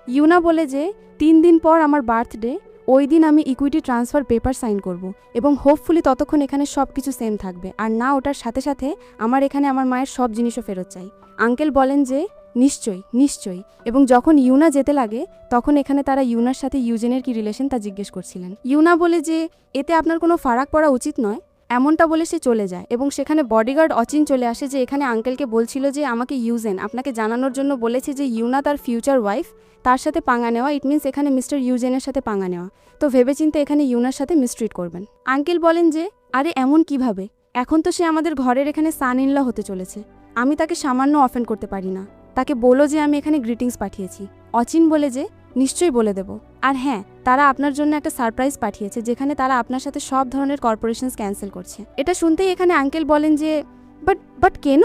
ইউনা বলে যে 3 দিন পর আমার বার্থডে, ওই দিন আমি ইকুইটি ট্রান্সফার পেপার সাইন করব এবং হোপফুলি ততক্ষণ এখানে সব কিছু সেম থাকবে, আর না ওটার সাথে সাথে আমার এখানে আমার মায়ের সব জিনিসও ফেরত চাই। আঙ্কেল বলেন যে নিশ্চয়ই নিশ্চয়ই, এবং যখন ইউনা যেতে লাগে তখন এখানে তারা ইউনার সাথে ইউজেনের কি রিলেশন তা জিজ্ঞেস করছিলেন। ইউনা বলে যে এতে আপনার কোনো ফারাক পড়া উচিত নয়, এমনটা বলে সে চলে যায় এবং সেখানে বডিগার্ড অচিন চলে আসে, যে এখানে আঙ্কেলকে বলছিল যে আমাকে ইউজেন আপনাকে জানানোর জন্য বলেছে যে ইউনা তার ফিউচার ওয়াইফ, তার সাথে পাঙ্গা নেওয়া ইট মিনস এখানে মিস্টার ইউজেনের সাথে পাঙ্গা নেওয়া, তো ভেবেচিন্তে এখানে ইউনার সাথে মিসট্রিট করবেন। আঙ্কেল বলেন যে আরে এমন কিভাবে, এখন তো সে আমাদের ঘরের এখানে সান ইনলা হতে চলেছে, আমি তাকে সামান্য অফেন্ড করতে পারি না, তাকে বলো যে আমি এখানে গ্রিটিংস পাঠিয়েছি। অচিন বলে যে নিশ্চয়ই বলে দেব, আর হ্যাঁ তারা আপনার জন্য একটা সারপ্রাইজ পাঠিয়েছে যেখানে তারা আপনার সাথে সব ধরনের কর্পোরেশনস ক্যান্সেল করছে। এটা শুনতেই এখানে আঙ্কেল বলেন যে বাট কেন,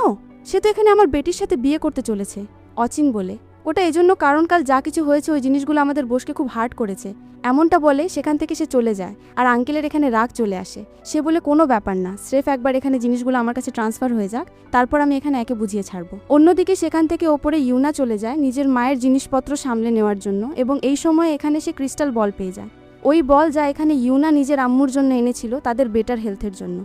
সে তো এখানে আমার বেটির সাথে বিয়ে করতে চলেছে। অচিন বলে ওটা এজন্য কারণ কাল যা কিছু হয়েছে ওই জিনিসগুলো আমাদের বসকে খুব হার্ট করেছে, এমনটা বলে সেখান থেকে সে চলে যায়। আর আঙ্কেলের এখানে রাগ চলে আসে, সে বলে কোনো ব্যাপার না, স্রেফ একবার এখানে জিনিসগুলো আমার কাছে ট্রান্সফার হয়ে যাক, তারপর আমি এখানে একে বুঝিয়ে ছাড়বো। অন্যদিকে সেখান থেকে ওপরে ইউনা চলে যায় নিজের মায়ের জিনিসপত্র সামলে নেওয়ার জন্য এবং এই সময় এখানে সে ক্রিস্টাল বল পেয়ে যায়। ওই বল যা এখানে ইউনা নিজের আম্মুর জন্য এনেছিল তাদের বেটার হেলথের জন্য।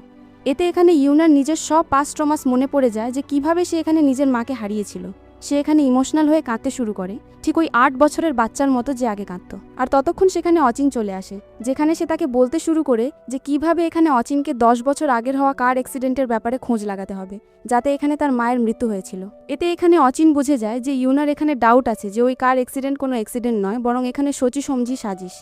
এতে এখানে ইউনার নিজের সব পাস্ট ট্রমাস মনে পড়ে যায় যে কিভাবে সে এখানে নিজের মাকে হারিয়েছিল। সে এখানে ইমোশনাল হয়ে কাঁদতে শুরু করে, ঠিক ওই 8 বছরের বাচ্চার মতো যে আগে কাঁদত। আর ততক্ষণ সেখানে অচিন চলে আসে, যেখানে সে তাকে বলতে শুরু করে যে কিভাবে এখানে অচিনকে 10 বছর আগের হওয়া কার অ্যাক্সিডেন্টের ব্যাপারে খোঁজ লাগাতে হবে, যাতে এখানে তার মায়ের মৃত্যু হয়েছিল। এতে এখানে অচিন বুঝে যায় যে ইউনার এখানে ডাউট আছে যে ওই কার অ্যাক্সিডেন্ট কোনো অ্যাক্সিডেন্ট নয়, বরং এখানে সোচি সমঝি সাজিশ।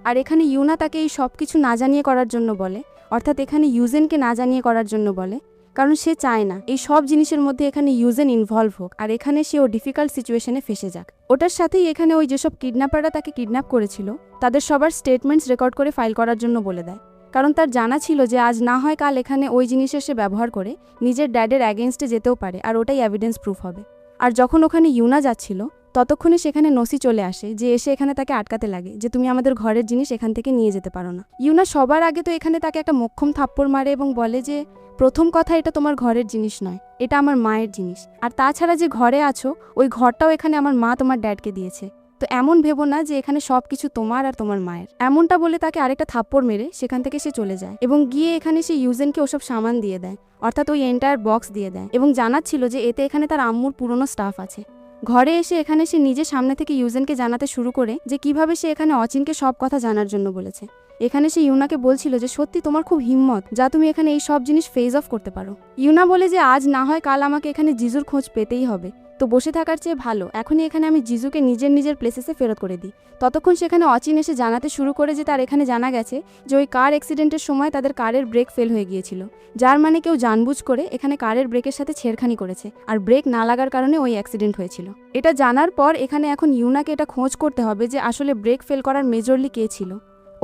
আর এখানে ইউনা তাকে এই সব কিছু না জানিয়ে করার জন্য বলে, অর্থাৎ এখানে ইউজেনকে না জানিয়ে করার জন্য বলে, কারণ সে চায় না এই সব জিনিসের মধ্যে এখানে ইউজেন ইনভলভ হোক আর এখানে সে ও ডিফিকাল্ট সিচুয়েশনে ফেসে যাক। ওটার সাথেই এখানে ওই যেসব কিডন্যাপাররা তাকে কিডন্যাপ করেছিল তাদের সবার স্টেটমেন্টস রেকর্ড করে ফাইল করার জন্য বলে দেয়, কারণ তার জানা ছিল যে আজ না হয় কাল এখানে ওই জিনিসের সে ব্যবহার করে নিজের ড্যাডের অ্যাগেনস্টে যেতেও পারে, আর ওটাই এভিডেন্স প্রুফ হবে। আর যখন ওখানে ইউনা যাচ্ছিল ততক্ষণে সেখানে নসি চলে আসে, যে এসে এখানে তাকে আটকাতে লাগে যে তুমি আমাদের ঘরের জিনিস এখান থেকে নিয়ে যেতে পারো না। ইউনা সবার আগে তো এখানে তাকে একটা মোক্ষম থাপ্পড় মারে এবং বলে যে প্রথম কথা, এটা তোমার ঘরের জিনিস নয়, এটা আমার মায়ের জিনিস, আর তাছাড়া যে ঘরে আছো ওই ঘরটাও এখানে আমার মা তোমার ড্যাডকে দিয়েছে, তো এমন ভেবো না যে এখানে সব কিছু তোমার আর তোমার মায়ের। এমনটা বলে তাকে আরেকটা থাপ্পড় মেরে সেখান থেকে সে চলে যায় এবং গিয়ে এখানে সে ইউজেনকে ওসব সামান দিয়ে দেয়, অর্থাৎ ওই এন্টায়ার বক্স দিয়ে দেয় এবং জানাচ্ছিল যে এতে এখানে তার আম্মুর পুরনো স্টাফ আছে। ঘরে এসে এখানে সে নিজের সামনে থেকে ইউজেনকে জানাতে শুরু করে যে কিভাবে সে এখানে অচিনকে সব কথা জানার জন্য বলেছে। এখানে সে ইউনাকে বলছিল যে সত্যি তোমার খুব হিম্মত, যা তুমি এখানে এই সব জিনিস ফেস অফ করতে পারো। ইউনা বলে যে আজ না হয় কাল আমাকে এখানে জিজুর খোঁজ পেতেই হবে, তো বসে থাকার চেয়ে ভালো এখনই এখানে আমি জিজুকে নিজের প্লেসেসে ফেরত করে দিই। ততক্ষণ সেখানে অচিন এসে জানাতে শুরু করে যে তার এখানে জানা গেছে যে ওই কার অ্যাক্সিডেন্টের সময় তাদের কারের ব্রেক ফেল হয়ে গিয়েছিল, যার মানে কেউ জানবুঝ করে এখানে কারের ব্রেকের সাথে ছেড়খানি করেছে আর ব্রেক না লাগার কারণে ওই অ্যাক্সিডেন্ট হয়েছিল। এটা জানার পর এখানে এখন ইউনাকে এটা খোঁজ করতে হবে যে আসলে ব্রেক ফেল করার মেজরলি কে ছিল।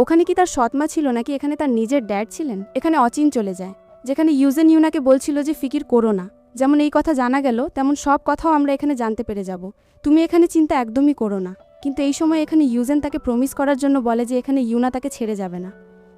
ওখানে কি তার সৎমা ছিল নাকি এখানে তার নিজের ড্যাড ছিলেন? এখানে অচিন চলে যায়, যেখানে ইউজেন ইউনাকে বলছিল যে ফিকির করো না, যেমন এই কথা জানা গেল তেমন সব কথাও আমরা এখানে জানতে পেরে যাব, তুমি এখানে চিন্তা একদমই করো না। কিন্তু এই সময় এখানে ইউজেন তাকে প্রমিস করার জন্য বলে যে এখানে ইউনা তাকে ছেড়ে যাবে না।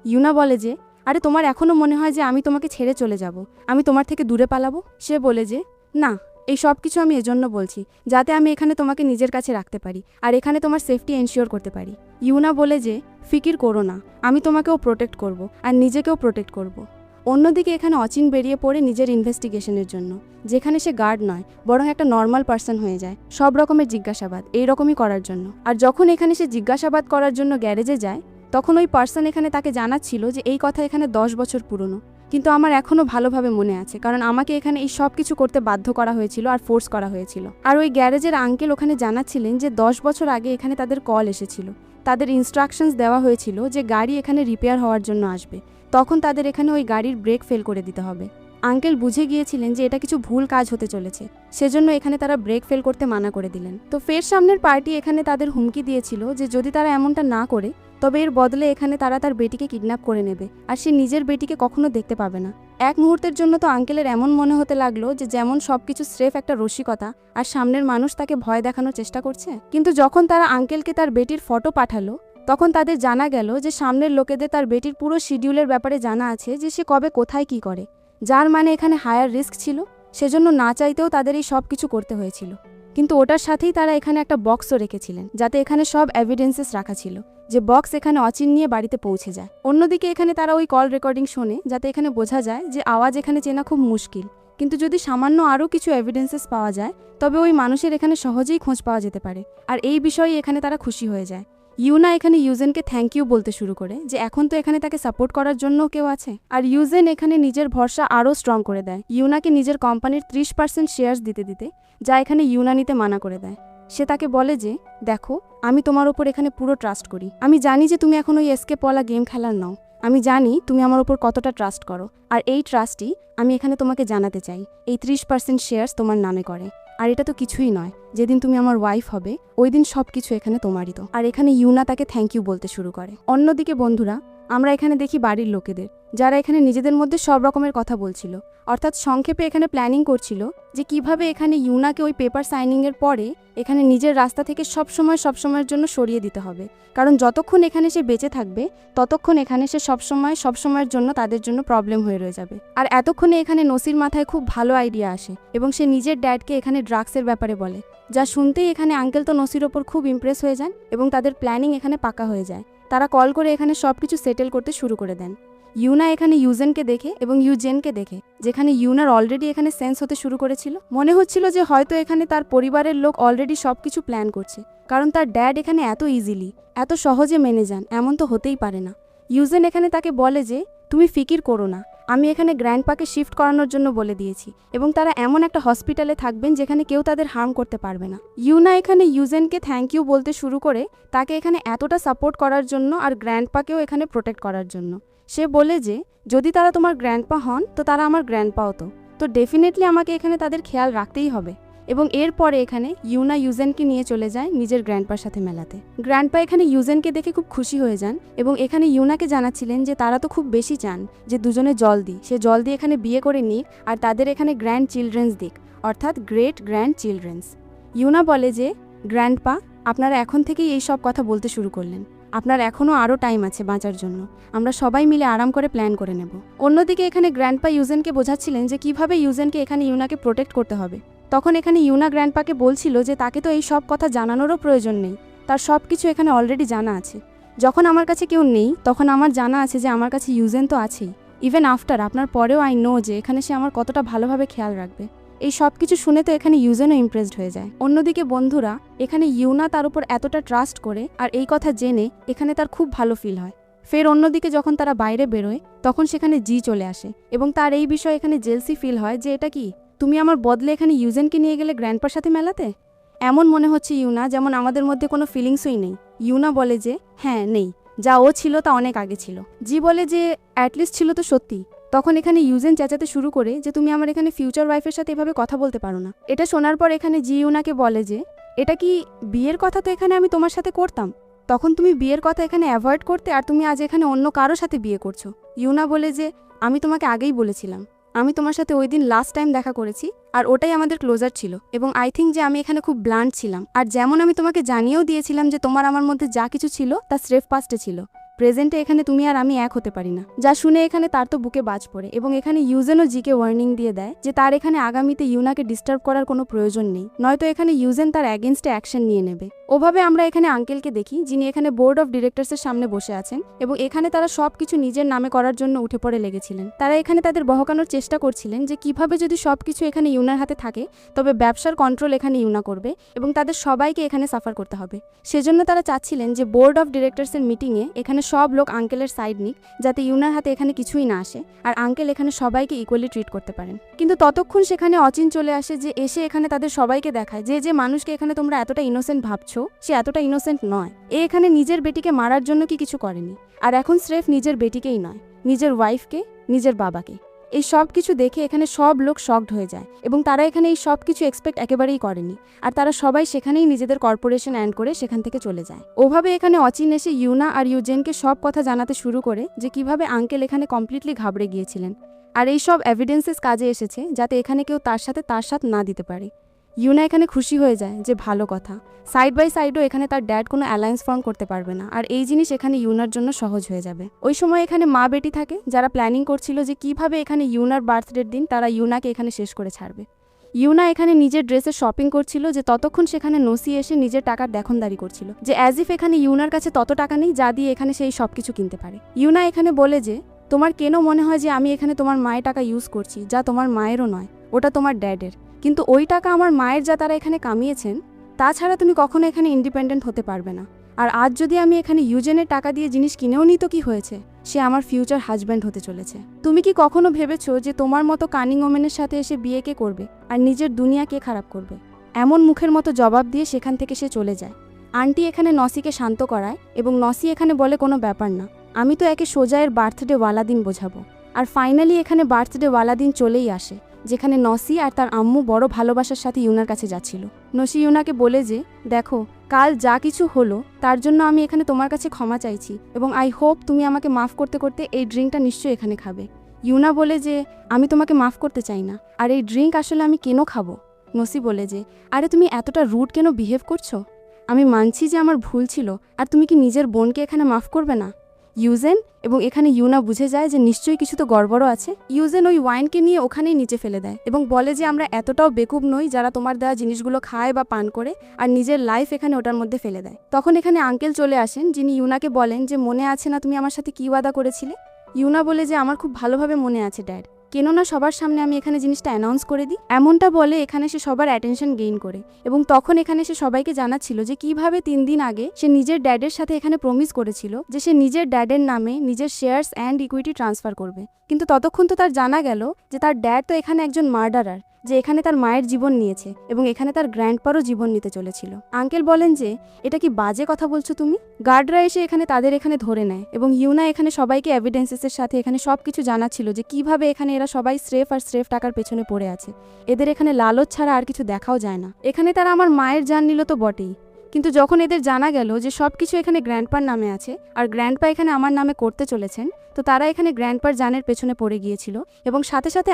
ইউনা বলে যে আরে তোমার এখনও মনে হয় যে আমি তোমাকে ছেড়ে চলে যাব, আমি তোমার থেকে দূরে পালাবো? সে বলে যে না, এই সব কিছু আমি এজন্য বলছি যাতে আমি এখানে তোমাকে নিজের কাছে রাখতে পারি আর এখানে তোমার সেফটি এনশিওর করতে পারি। ইউনা বলে যে ফিকির করো না, আমি তোমাকেও প্রোটেক্ট করব আর নিজেকেও প্রোটেক্ট করব। অন্যদিকে এখানে অচিন বেরিয়ে পড়ে নিজের ইনভেস্টিগেশনের জন্য, যেখানে সে গার্ড নয় বরং একটা নর্মাল পার্সন হয়ে যায় সব রকমের জিজ্ঞাসাবাদ এইরকমই করার জন্য। আর যখন এখানে সে জিজ্ঞাসাবাদ করার জন্য গ্যারেজে যায় তখন ওই পার্সন এখানে তাকে জানাচ্ছিল যে এই কথা এখানে 10 বছর পুরনো, কিন্তু আমার এখনও ভালোভাবে মনে আছে কারণ আমাকে এখানে এই সব কিছু করতে বাধ্য করা হয়েছিল আর ফোর্স করা হয়েছিল। আর ওই গ্যারেজের আঙ্কেল ওখানে জানাচ্ছিলেন যে 10 বছর আগে এখানে তাদের কল এসেছিল, তাদের ইনস্ট্রাকশনস দেওয়া হয়েছিল যে গাড়ি এখানে রিপেয়ার হওয়ার জন্য আসবে, তখন তাদের এখানে ওই গাড়ির ব্রেক ফেল করে দিতে হবে। আঙ্কেল বুঝে গিয়েছিলেন যে এটা কিছু ভুল কাজ হতে চলেছে, সেজন্য এখানে তারা ব্রেক ফেল করতে মানা করে দিলেন। তো ফের সামনের পার্টি এখানে তাদের হুমকি দিয়েছিল যে যদি তারা এমনটা না করে তবে এর বদলে এখানে তারা তার বেটিকে কিডন্যাপ করে নেবে আর সে নিজের বেটিকে কখনো দেখতে পাবে না। এক মুহূর্তের জন্য তো আঙ্কেলের এমন মনে হতে লাগলো যে যেমন সবকিছু স্রেফ একটা রসিকতা আর সামনের মানুষ তাকে ভয় দেখানোর চেষ্টা করছে। কিন্তু যখন তারা আঙ্কেলকে তার বেটির ফটো পাঠালো তখন তাদের জানা গেল যে সামনের লোকেদের তার বেটির পুরো শিডিউলের ব্যাপারে জানা আছে যে সে কবে কোথায় কি করে, যার মানে এখানে হায়ার রিস্ক ছিল, সেজন্য না চাইতেও তাদের এই সব কিছু করতে হয়েছিল। কিন্তু ওটার সাথেই তারা এখানে একটা বক্সও রেখেছিলেন যাতে এখানে সব এভিডেন্সেস রাখা ছিল, যে বক্স এখানে অচিন নিয়ে বাড়িতে পৌঁছে যায়। অন্যদিকে এখানে তারা ওই কল রেকর্ডিং শোনে যাতে এখানে বোঝা যায় যে আওয়াজ এখানে চেনা খুব মুশকিল, কিন্তু যদি সামান্য আরও কিছু এভিডেন্সেস পাওয়া যায় তবে ওই মানুষের এখানে সহজেই খোঁজ পাওয়া যেতে পারে। আর এই বিষয়ে এখানে তারা খুশি হয়ে যায়। ইউনা এখানে ইউজেনকে থ্যাংক ইউ বলতে শুরু করে যে এখন তো এখানে তাকে সাপোর্ট করার জন্য কেউ আছে। আর ইউজেন এখানে নিজের ভরসা আরও স্ট্রং করে দেয় ইউনাকে নিজের কোম্পানির 30% শেয়ার্স দিতে দিতে, যা এখানে ইউনা নিতে মানা করে দেয়। সে তাকে বলে যে দেখো, আমি তোমার ওপর এখানে পুরো ট্রাস্ট করি, আমি জানি যে তুমি এখন ওই এসকেপওয়ালা গেম খেলার নও, আমি জানি তুমি আমার ওপর কতটা ট্রাস্ট করো, আর এই ট্রাস্টই আমি এখানে তোমাকে জানাতে চাই এই 30% শেয়ার্স তোমার নামে করে। আর এটা তো কিছুই নয়, যেদিন তুমি আমার ওয়াইফ হবে ওই দিন সব কিছু এখানে তোমারই তো। আর এখানে ইউনা তাকে থ্যাংক ইউ বলতে শুরু করে। অন্যদিকে বন্ধুরা, আমরা এখানে দেখি বাড়ির লোকেদের যারা এখানে নিজেদের মধ্যে সব রকমের কথা বলছিল, অর্থাৎ সংক্ষেপে এখানে প্ল্যানিং করছিল যে কিভাবে এখানে ইউনাকে ওই পেপার সাইনিংয়ের পরে এখানে নিজের রাস্তা থেকে সবসময়ের জন্য সরিয়ে দিতে হবে, কারণ যতক্ষণ এখানে সে বেঁচে থাকবে ততক্ষণ এখানে সে সবসময়ের জন্য তাদের জন্য প্রবলেম হয়ে রয়ে যাবে। আর এতক্ষণে এখানে নসির মাথায় খুব ভালো আইডিয়া আসে এবং সে নিজের ড্যাডকে এখানে ড্রাগসের ব্যাপারে বলে, যা শুনতেই এখানে আঙ্কেল তো নসির ওপর খুব ইমপ্রেস হয়ে যান এবং তাদের প্ল্যানিং এখানে পাকা হয়ে যায়। তারা কল করে এখানে সব কিছু সেটেল করতে শুরু করে দেন। ইউনা এখানে ইউজেনকে দেখে এবং ইউজেনকে দেখে, যেখানে ইউনার অলরেডি এখানে সেন্স হতে শুরু করেছিল। মনে হচ্ছিল যে হয়তো এখানে তার পরিবারের লোক অলরেডি সব কিছু প্ল্যান করছে, কারণ তার ড্যাড এখানে এত ইজিলি, এত সহজে মেনে যান, এমন তো হতেই পারে না। ইউজেন এখানে তাকে বলে যে তুমি ফিকির করো না, আমি এখানে গ্র্যান্ডপাকে শিফট করানোর জন্য বলে দিয়েছি এবং তারা এমন একটা হসপিটালে থাকবেন যেখানে কেউ তাদের হার্ম করতে পারবে না। ইউনা এখানে ইউজেনকে থ্যাংক ইউ বলতে শুরু করে, তাকে এখানে এতটা সাপোর্ট করার জন্য আর গ্র্যান্ডপাকেও এখানে প্রোটেক্ট করার জন্য। সে বলে যে যদি তারা তোমার গ্র্যান্ডপা হন তো তারা আমার গ্র্যান্ডপাও তো ডেফিনেটলি আমাকে এখানে তাদের খেয়াল রাখতেই হবে। এবং এরপরে এখানে ইউনা ইউজেনকে নিয়ে চলে যায় নিজের গ্র্যান্ডপার সাথে মেলাতে। গ্র্যান্ডপা এখানে ইউজেনকে দেখে খুব খুশি হয়ে যান এবং এখানে ইউনাকে জানাচ্ছিলেন যে তারা তো খুব বেশি চান যে দুজনে সে জলদি এখানে বিয়ে করে নিক আর তাদের এখানে গ্র্যান্ড চিলড্রেন্স দিক, অর্থাৎ গ্রেট গ্র্যান্ড চিলড্রেন্স। ইউনা বলে যে গ্র্যান্ডপা, আপনারা এখন থেকেই এই সব কথা বলতে শুরু করলেন, আপনার এখনও আরও টাইম আছে বাঁচার জন্য, আমরা সবাই মিলে আরাম করে প্ল্যান করে নেব। অন্যদিকে এখানে গ্র্যান্ডপা ইউজেনকে বোঝাচ্ছিলেন যে কিভাবে ইউজেনকে এখানে ইউনাকে প্রোটেক্ট করতে হবে। তখন এখানে ইউনা গ্র্যান্ডপাকে বলছিল যে তাকে তো এই সব কথা জানানোরও প্রয়োজন নেই, তার সব কিছু এখানে অলরেডি জানা আছে। যখন আমার কাছে কেউ নেই তখন আমার জানা আছে যে আমার কাছে ইউজেন তো আছেই। ইভেন আফটার আপনার পরেও আই নো যে এখানে সে আমার কতটা ভালোভাবে খেয়াল রাখবে। এই সব কিছু শুনে তো এখানে ইউজেনও ইমপ্রেসড হয়ে যায়। অন্যদিকে বন্ধুরা, এখানে ইউনা তার উপর এতটা ট্রাস্ট করে আর এই কথা জেনে এখানে তার খুব ভালো ফিল হয়। ফের অন্যদিকে যখন তারা বাইরে বেরোয় তখন সেখানে জি চলে আসে এবং তার এই বিষয়ে এখানে জেলসি ফিল হয় যে এটা কি, তুমি আমার বদলে এখানে ইউজেনকে নিয়ে গেলে গ্র্যান্ডপার সাথে মেলাতে? এমন মনে হচ্ছে ইউনা যেমন আমাদের মধ্যে কোনো ফিলিংসই নেই। ইউনা বলে যে হ্যাঁ নেই, যা ও ছিল তা অনেক আগে ছিল। জি বলে যে অ্যাটলিস্ট ছিল তো সত্যি। তখন এখানে ইউজেন চেঁচাতে শুরু করে যে তুমি আমার এখানে ফিউচার ওয়াইফের সাথে এভাবে কথা বলতে পারো না। এটা শোনার পর এখানে জি ইউনাকে বলে যে এটা কি বিয়ের কথা তো এখানে আমি তোমার সাথে করতাম, তখন তুমি বিয়ের কথা এখানে অ্যাভয়েড করতে আর তুমি আজ এখানে অন্য কারো সাথে বিয়ে করছো। ইউনা বলে যে আমি তোমাকে আগেই বলেছিলাম, আমি তোমার সাথে ওই দিন লাস্ট টাইম দেখা করেছি আর ওটাই আমাদের ক্লোজার ছিল এবং আই থিঙ্ক যে আমি এখানে খুব ব্লান্ট ছিলাম। আর যেমন আমি তোমাকে জানিয়েও দিয়েছিলাম যে তোমার আমার মধ্যে যা কিছু ছিল তা স্রেফ পাস্টে ছিল, প্রেজেন্টে এখানে তুমি আর আমি এক হতে পারি না। যা শুনে এখানে তার তো বুকে বাজ পড়ে এবং এখানে ইউজেনও জিকে ওয়ার্নিং দিয়ে দেয় যে তার এখানে আগামীতে ইউনাকে ডিস্টার্ব করার কোনো প্রয়োজন নেই, নয়তো এখানে ইউজেন তার অ্যাগেনস্টে অ্যাকশন নিয়ে নেবে। ওভাবে আমরা এখানে আঙ্কেলকে দেখি যিনি এখানে বোর্ড অফ ডিরেক্টরসের সামনে বসে আছেন এবং এখানে তারা সব কিছু নিজের নামে করার জন্য উঠে পড়ে লেগেছিলেন। তারা এখানে তাদের বহকানোর চেষ্টা করছিলেন যে কিভাবে যদি সব কিছু এখানে ইউনার হাতে থাকে তবে ব্যবসার কন্ট্রোল এখানে ইউনা করবে এবং তাদের সবাইকে এখানে সাফার করতে হবে। সেজন্য তারা চাচ্ছিলেন যে বোর্ড অফ ডিরেক্টরসের মিটিংয়ে এখানে সব লোক আঙ্কেলের সাইড নিক, যাতে ইউনার হাতে এখানে কিছুই না আসে আর আঙ্কেল এখানে সবাইকে ইকুয়ালি ট্রিট করতে পারেন। কিন্তু ততক্ষণ সেখানে অচিন চলে আসে যে এসে এখানে তাদের সবাইকে দেখায় যে যে মানুষকে এখানে তোমরা এতটা ইনোসেন্ট ভাবছো সে এতটা ইনোসেন্ট নয়। এখানে নিজের বেটিকে মারার জন্য কিছু করেনি, আর এখন স্রেফ নিজের বেটিকেই নয়, নিজের ওয়াইফকে, নিজের বাবাকে। এই সব কিছু দেখে এখানে সব লোক শকড হয়ে যায় এবং তারা এখানে এই সব কিছু এক্সপেক্ট একেবারেই করেনি আর তারা সবাই সেখানেই নিজেদের কর্পোরেশন অ্যান্ড করে সেখান থেকে চলে যায়। ওভাবে এখানে অচিন এসে ইউনা আর ইউজেনকে সব কথা জানাতে শুরু করে যে কিভাবে আঙ্কেল এখানে কমপ্লিটলি ঘাবড়ে গিয়েছিলেন আর এই সব এভিডেন্সেস কাজে এসেছে যাতে এখানে কেউ তার সাথ না দিতে পারে। ইউনা এখানে খুশি হয়ে যায় যে ভালো কথা, সাইড বাই সাইডও এখানে তার ড্যাড কোনো অ্যালায়েন্স ফর্ম করতে পারবে না আর এই জিনিস এখানে ইউনার জন্য সহজ হয়ে যাবে। ওই সময় এখানে মা বেটি থাকে যারা প্ল্যানিং করছিল যে কিভাবে এখানে ইউনার বার্থডের দিন তারা ইউনাকে এখানে শেষ করে ছাড়বে। ইউনা এখানে নিজের ড্রেসের শপিং করছিল যে ততক্ষণ সেখানে নসি এসে নিজের টাকার দেখনদারি করছিল যে অ্যাজ ইফ এখানে ইউনার কাছে তত টাকা নেই যা দিয়ে এখানে সেই সব কিছু কিনতে পারে। ইউনা এখানে বলে যে তোমার কেন মনে হয় যে আমি এখানে তোমার মায়ের টাকা ইউজ করছি, যা তোমার মায়েরও নয়, ওটা তোমার ড্যাডের, কিন্তু ওই টাকা আমার মায়ের যা তারা এখানে কামিয়েছেন তাছাড়া তুমি কখনো এখানে ইন্ডিপেন্ডেন্ট হতে পারবে না। আর আজ যদি আমি এখানে ইউজেনের টাকা দিয়ে জিনিস কিনেও নিই তো কি হয়েছে, সে আমার ফিউচার হাজব্যান্ড হতে চলেছে। তুমি কি কখনো ভেবেছো যে তোমার মতো কানিং ওমেনের সাথে এসে বিয়ে কে করবে আর নিজের দুনিয়া কে খারাপ করবে? এমন মুখের মতো জবাব দিয়ে সেখান থেকে সে চলে যায়। আন্টি এখানে নসিকে শান্ত করায় এবং নসি এখানে বলে কোনো ব্যাপার না, আমি তো একে সোজা এর বার্থডে ওয়ালা দিন বোঝাবো। আর ফাইনালি এখানে বার্থডে ওয়ালা দিন চলেই আসে যেখানে নসি আর তার আম্মু বড় ভালোবাসার সাথে ইউনার কাছে যাচ্ছিল। নসি ইউনাকে বলে যে দেখো, কাল যা কিছু হলো তার জন্য আমি এখানে তোমার কাছে ক্ষমা চাইছি এবং আই হোপ তুমি আমাকে মাফ করতে করতে এই ড্রিঙ্কটা নিশ্চয়ই এখানে খাবে। ইউনা বলে যে আমি তোমাকে মাফ করতে চাই না, আর এই ড্রিঙ্ক আসলে আমি কেন খাবো? নসি বলে যে আরে তুমি এতটা রুড কেন বিহেভ করছো? আমি মানছি যে আমার ভুল ছিল, আর তুমি কি নিজের বোনকে এখানে মাফ করবে না? ইউজেন এবং এখানে ইউনা বুঝে যায় যে নিশ্চয়ই কিছু তো গড়বড় আছে। ইউজেন ওই ওয়াইনকে নিয়ে ওখানেই নিচে ফেলে দেয় এবং বলে যে আমরা এতটাও বেকুব নই যারা তোমার দেওয়া জিনিসগুলো খায় বা পান করে আর নিজের লাইফ এখানে ওটার মধ্যে ফেলে দেয়। তখন এখানে আঙ্কেল চলে আসেন, যিনি ইউনাকে বলেন যে মনে আছে না তুমি আমার সাথে কি ওয়াদা করেছিলে? ইউনা বলে যে আমার খুব ভালোভাবে মনে আছে ড্যাড, কেননা সবার সামনে আমি এখানে জিনিসটা অ্যানাউন্স করে দিই। এমনটা বলে এখানে সে সবার অ্যাটেনশন গেইন করে এবং তখন এখানে সে সবাইকে জানাচ্ছিল যে কিভাবে 3 দিন আগে সে নিজের ড্যাডের সাথে এখানে প্রমিস করেছিল যে সে নিজের ড্যাডের নামে নিজের শেয়ারস অ্যান্ড ইকুইটি ট্রান্সফার করবে। কিন্তু ততক্ষণ তো তার জানা গেল যে তার ড্যাড তো এখানে একজন মার্ডারার, যে এখানে তার মায়ের জীবন নিয়েছে এবং এখানে তার গ্র্যান্ডপারও জীবন নিতে চলেছিল। আঙ্কেল বলেন যে এটা কি বাজে কথা বলছো তুমি? গার্ডরা এসে তাদের এখানে ধরে নেয় এবং ইউনা এখানে সবাইকে এভিডেন্সেসের সাথে এখানে সবকিছু জানাচ্ছিল যে কিভাবে এখানে এরা সবাই স্রেফ টাকার পেছনে পড়ে আছে। এদের এখানে লালচ ছাড়া আর কিছু দেখাও যায় না। এখানে তারা আমার মায়ের জান নিল তো বটেই, কিন্তু যখন এদের জানা গেল যে সবকিছু এখানে গ্র্যান্ডপার নামে আছে আর গ্র্যান্ডপা এখানে আমার নামে করতে চলেছেন, তো তারা এখানে গ্র্যান্ডপার জানের পেছনে পড়ে গিয়েছিল এবং সাথে সাথে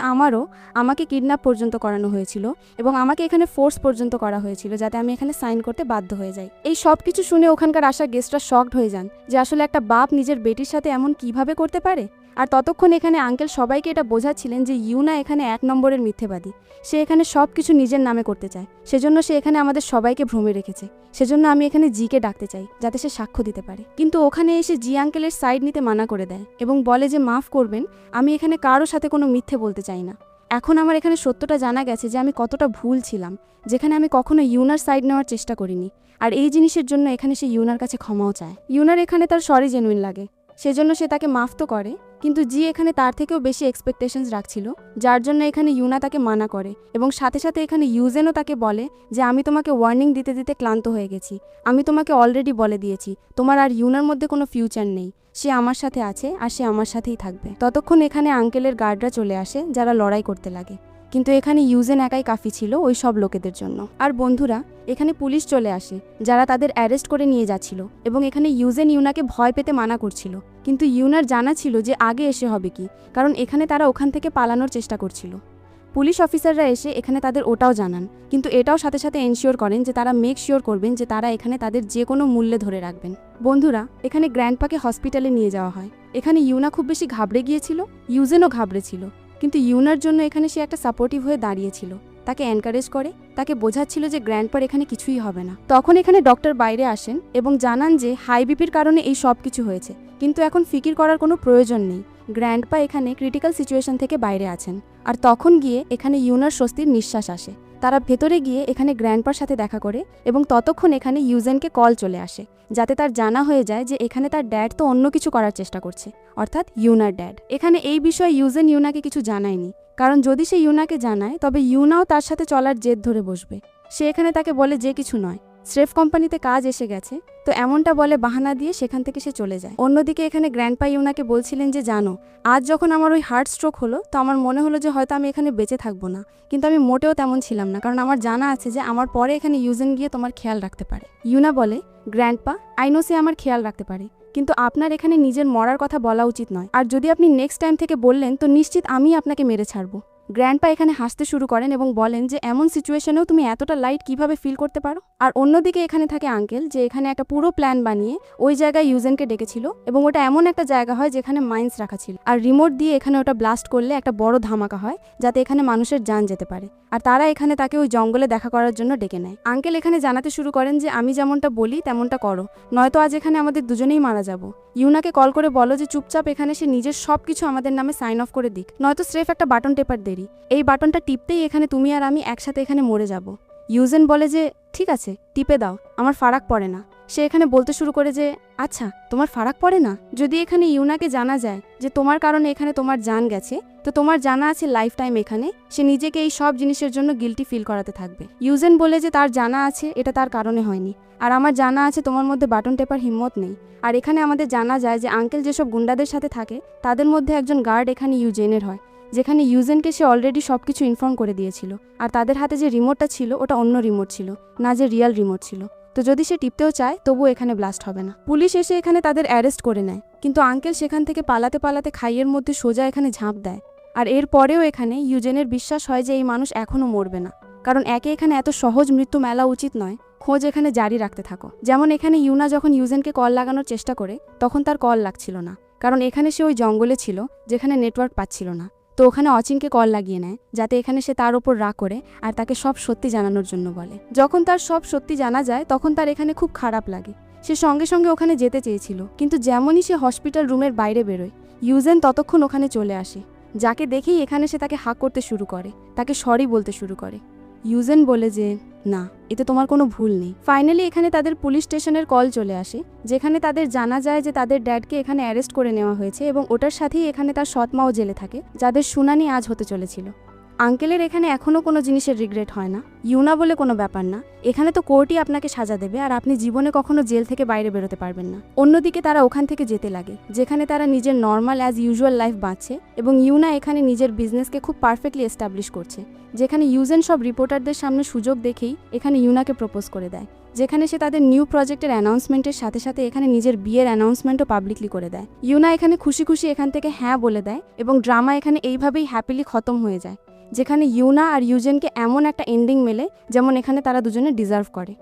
আমাকে কিডন্যাপ পর্যন্ত করানো হয়েছিল এবং আমাকে এখানে ফোর্স পর্যন্ত করা হয়েছিল যাতে আমি এখানে সাইন করতে বাধ্য হয়ে যাই। এই সব কিছু শুনে ওখানকার আসা গেস্টরা শকড হয়ে যান যে আসলে একটা বাপ নিজের বেটির সাথে এমন কিভাবে করতে পারে। আর ততক্ষণ এখানে আঙ্কেল সবাইকে এটা বোঝাচ্ছিলেন যে ইউনা এখানে 1 নম্বরের মিথ্যেবাদী, সে এখানে সব কিছু নিজের নামে করতে চায়, সেজন্য সে এখানে আমাদের সবাইকে ভ্রমে রেখেছে। সেজন্য আমি এখানে জিকে ডাকতে চাই যাতে সে সাক্ষ্য দিতে পারে। কিন্তু ওখানে এসে জি আঙ্কেলের সাইড নিতে মানা করে দেয় এবং বলে যে মাফ করবেন, আমি এখানে কারোর সাথে কোনো মিথ্যে বলতে চাই না। এখন আমার এখানে সত্যটা জানা গেছে যে আমি কতটা ভুল ছিলাম, যেখানে আমি কখনো ইউনার সাইড নেওয়ার চেষ্টা করিনি। আর এই জিনিসের জন্য এখানে সে ইউনার কাছে ক্ষমাও চায়। ইউনার এখানে তার সরি জেনুইন লাগে, সেজন্য সে তাকে মাফ তো করে, কিন্তু জি এখানে তার থেকেও বেশি এক্সপেকটেশনস রাখছিল, যার জন্য এখানে ইউনা তাকে মানা করে এবং সাথে সাথে এখানে ইউজেনও তাকে বলে যে আমি তোমাকে ওয়ার্নিং দিতে দিতে ক্লান্ত হয়ে গেছি, আমি তোমাকে অলরেডি বলে দিয়েছি তোমার আর ইউনার মধ্যে কোনো ফিউচার নেই, সে আমার সাথে আছে আর সে আমার সাথেই থাকবে। ততক্ষণ এখানে আঙ্কেলের গার্ডরা চলে আসে যারা লড়াই করতে লাগে, কিন্তু এখানে ইউজেন একাই কাফি ছিল ওই সব লোকেদের জন্য। আর বন্ধুরা, এখানে পুলিশ চলে আসে যারা তাদের অ্যারেস্ট করে নিয়ে যাচ্ছিল এবং এখানে ইউজেন ইউনাকে ভয় পেতে মানা করছিল, কিন্তু ইউনার জানা ছিল যে আগে এসে হবে কি, কারণ এখানে তারা ওখান থেকে পালানোর চেষ্টা করছিল। পুলিশ অফিসাররা এসে এখানে তাদের ওটাও জানান, কিন্তু এটাও সাথে সাথে এনশিওর করেন যে তারা মেক শিওর করবেন যে তারা এখানে তাদের যে কোনো মূল্যে ধরে রাখবেন। বন্ধুরা, এখানে গ্র্যান্ডপাকে হসপিটালে নিয়ে যাওয়া হয়। এখানে ইউনা খুব বেশি ঘাবড়ে গিয়েছিল, ইউজেনও ঘাবড়েছিল, কিন্তু ইউনার জন্য এখানে সে একটা সাপোর্টিভ হয়ে দাঁড়িয়েছিল, তাকে এনকারেজ করে, তাকে বোঝাচ্ছিল যে গ্র্যান্ডপার এখানে কিছুই হবে না। তখন এখানে ডক্টর বাইরে আসেন এবং জানান যে হাই বিপির কারণে এই সব কিছু হয়েছে, কিন্তু এখন ফিকির করার কোনো প্রয়োজন নেই, গ্র্যান্ডপা এখানে ক্রিটিক্যাল সিচুয়েশন থেকে বাইরে আছেন। আর তখন গিয়ে এখানে ইউনার স্বস্তির নিঃশ্বাস আসে। তারা ভেতরে গিয়ে এখানে গ্র্যান্ডপার সাথে দেখা করে এবং ততক্ষণ এখানে ইউজেনকে কল চলে আসে যাতে তার জানা হয়ে যায় যে এখানে তার ড্যাড তো অন্য কিছু করার চেষ্টা করছে, অর্থাৎ ইউনার ড্যাড। এখানে এই বিষয়ে ইউজেন ইউনাকে কিছু জানায়নি, কারণ যদি সে ইউনাকে জানায় তবে ইউনাও তার সাথে চলার জেদ ধরে বসবে। সে এখানে তাকে বলে যে কিছু নয়, স্রেফ কোম্পানিতে কাজ এসে গেছে, তো এমনটা বলে বাহানা দিয়ে সেখান থেকে সে চলে যায়। অন্যদিকে এখানে গ্র্যান্ডপা ইউনাকে বলছিলেন যে জানো, আজ যখন আমার ওই হার্ট স্ট্রোক হলো তো আমার মনে হলো যে হয়তো আমি এখানে বেঁচে থাকবো না, কিন্তু আমি মোটেও তেমন ছিলাম না, কারণ আমার জানা আছে যে আমার পরে এখানে ইউজেন গিয়ে তোমার খেয়াল রাখতে পারে। ইউনা বলে, গ্র্যান্ডপা, আই নো সে আমার খেয়াল রাখতে পারে, কিন্তু আপনার এখানে নিজের মরার কথা বলা উচিত নয়, আর যদি আপনি নেক্সট টাইম থেকে বললেন তো নিশ্চিত আমি আপনাকে মেরে ছাড়বো। গ্র্যান্ডপা এখানে হাসতে শুরু করেন এবং বলেন যে এমন সিচুয়েশনেও তুমি এতটা লাইট কিভাবে ফিল করতে পারো। আর অন্যদিকে এখানে থাকে আঙ্কেল, যে এখানে একটা পুরো প্ল্যান বানিয়ে ওই জায়গায় ইউজেনকে ডেকেছিল এবং ওটা এমন একটা জায়গা হয় যেখানে মাইন্স রাখা ছিল, আর রিমোট দিয়ে এখানে ওটা ব্লাস্ট করলে একটা বড় ধামাকা হয় যাতে এখানে মানুষের জান যেতে পারে। আর তারা এখানে তাকে ওই জঙ্গলে দেখা করার জন্য ডেকে নেয়। আঙ্কেল এখানে জানাতে শুরু করেন যে আমি যেমনটা বলি তেমনটা করো, নয়তো আজ এখানে আমাদের দুজনেই মারা যাব। ইউনাকে কল করে বলো যে চুপচাপ এখানে সে নিজের সবকিছু আমাদের নামে সাইন অফ করে দিক, নয়তো স্রেফ একটা বাটন টেপার দেরি, এই বাটনটা টিপতেই এখানে তুমি আর আমি একসাথে এখানে মরে যাব। ইউজেন বলে যে ঠিক আছে টিপে দাও, আমার ফারাক পড়ে না। সে এখানে বলতে শুরু করে যে আচ্ছা তোমার ফারাক পড়ে না, যদি এখানে ইউনাকে জানা যায় যে তোমার কারণে এখানে তোমার জান গেছে, তো তোমার জানা আছে লাইফ টাইম এখানে সে নিজেকে এই সব জিনিসের জন্য গিল্টি ফিল করাতে থাকবে। ইউজেন বলে যে তার জানা আছে এটা তার কারণে হয়নি, আর আমার জানা আছে তোমার মধ্যে বাটন টেপার হিম্মত নেই। আর এখানে আমাদের জানা যায় যে আঙ্কেল যেসব গুন্ডাদের সাথে থাকে তাদের মধ্যে একজন গার্ড এখানে ইউজেনের হয়, যেখানে ইউজেনকে সে অলরেডি সবকিছু ইনফর্ম করে দিয়েছিল, আর তাদের হাতে যে রিমোটটা ছিল ওটা অন্য রিমোট ছিল না, যে রিয়েল রিমোট ছিল। তো যদি সে টিপতেও চায় তবুও এখানে ব্লাস্ট হবে না। পুলিশ এসে এখানে তাদের অ্যারেস্ট করে নেয়, কিন্তু আঙ্কেল সেখান থেকে পালাতে পালাতে খাইয়ের মধ্যে সোজা এখানে ঝাঁপ দেয়। আর এর পরেও এখানে ইউজেনের বিশ্বাস হয় যে এই মানুষ এখনও মরবে না, কারণ একে এখানে এত সহজ মৃত্যু মেলা উচিত নয়, খোঁজ এখানে জারি রাখতে থাকো। যেমন এখানে ইউনা যখন ইউজেনকে কল লাগানোর চেষ্টা করে তখন তার কল লাগছিল না, কারণ এখানে সে ওই জঙ্গলে ছিল যেখানে নেটওয়ার্ক পাচ্ছিল না। তো ওখানে অচিনকে কল লাগিয়ে নেয়, যাতে এখানে সে তার ওপর রাগ করে আর তাকে সব সত্যি জানানোর জন্য বলে। যখন তার সব সত্যি জানা যায় তখন তার এখানে খুব খারাপ লাগে। সে সঙ্গে সঙ্গে ওখানে যেতে চেয়েছিল, কিন্তু যেমনই সে হসপিটাল রুমের বাইরে বেরোয় ইউজেন ততক্ষণ ওখানে চলে আসে, যাকে দেখেই এখানে সে তাকে হাক করতে শুরু করে, তাকে সরি বলতে শুরু করে। ইউজেন বলে যে না, এতে তোমার কোনো ভুল নেই। ফাইনালি এখানে তাদের পুলিশ স্টেশনের কল চলে আসে, যেখানে তাদের জানা যায় যে তাদের ড্যাডকে এখানে অ্যারেস্ট করে নেওয়া হয়েছে এবং ওটার সাথেই এখানে তার সৎ মাও জেলে থাকে, যাদের শুনানি আজ হতে চলেছিল। আঙ্কেলের এখানে এখনও কোনো জিনিসের রিগ্রেট হয় না। ইউনা বলে কোনো ব্যাপার না, এখানে তো কোর্টই আপনাকে সাজা দেবে আর আপনি জীবনে কখনো জেল থেকে বাইরে বেরোতে পারবেন না। অন্যদিকে তারা ওখান থেকে যেতে লাগে, যেখানে তারা নিজের নর্মাল অ্যাজ ইউজুয়াল লাইফ বাঁচছে এবং ইউনা এখানে নিজের বিজনেসকে খুব পারফেক্টলি এস্টাবলিশ করছে। যেখানে ইউজেন সব রিপোর্টারদের সামনে সুযোগ দেখেই এখানে ইউনাকে প্রপোজ করে দেয়, যেখানে সে তাদের নিউ প্রজেক্টের অ্যানাউন্সমেন্টের সাথে সাথে এখানে নিজের বিয়ের অ্যানাউন্সমেন্টও পাবলিকলি করে দেয়। ইউনা এখানে খুশি খুশি এখান থেকে হ্যাঁ বলে দেয় এবং ড্রামা এখানে এইভাবেই হ্যাপিলি খতম হয়ে যায়, যেখানে ইউনা আর ইউজেনকে এমন একটা এন্ডিং মেলে যেমন এখানে তারা দুজনে ডিজার্ভ করে।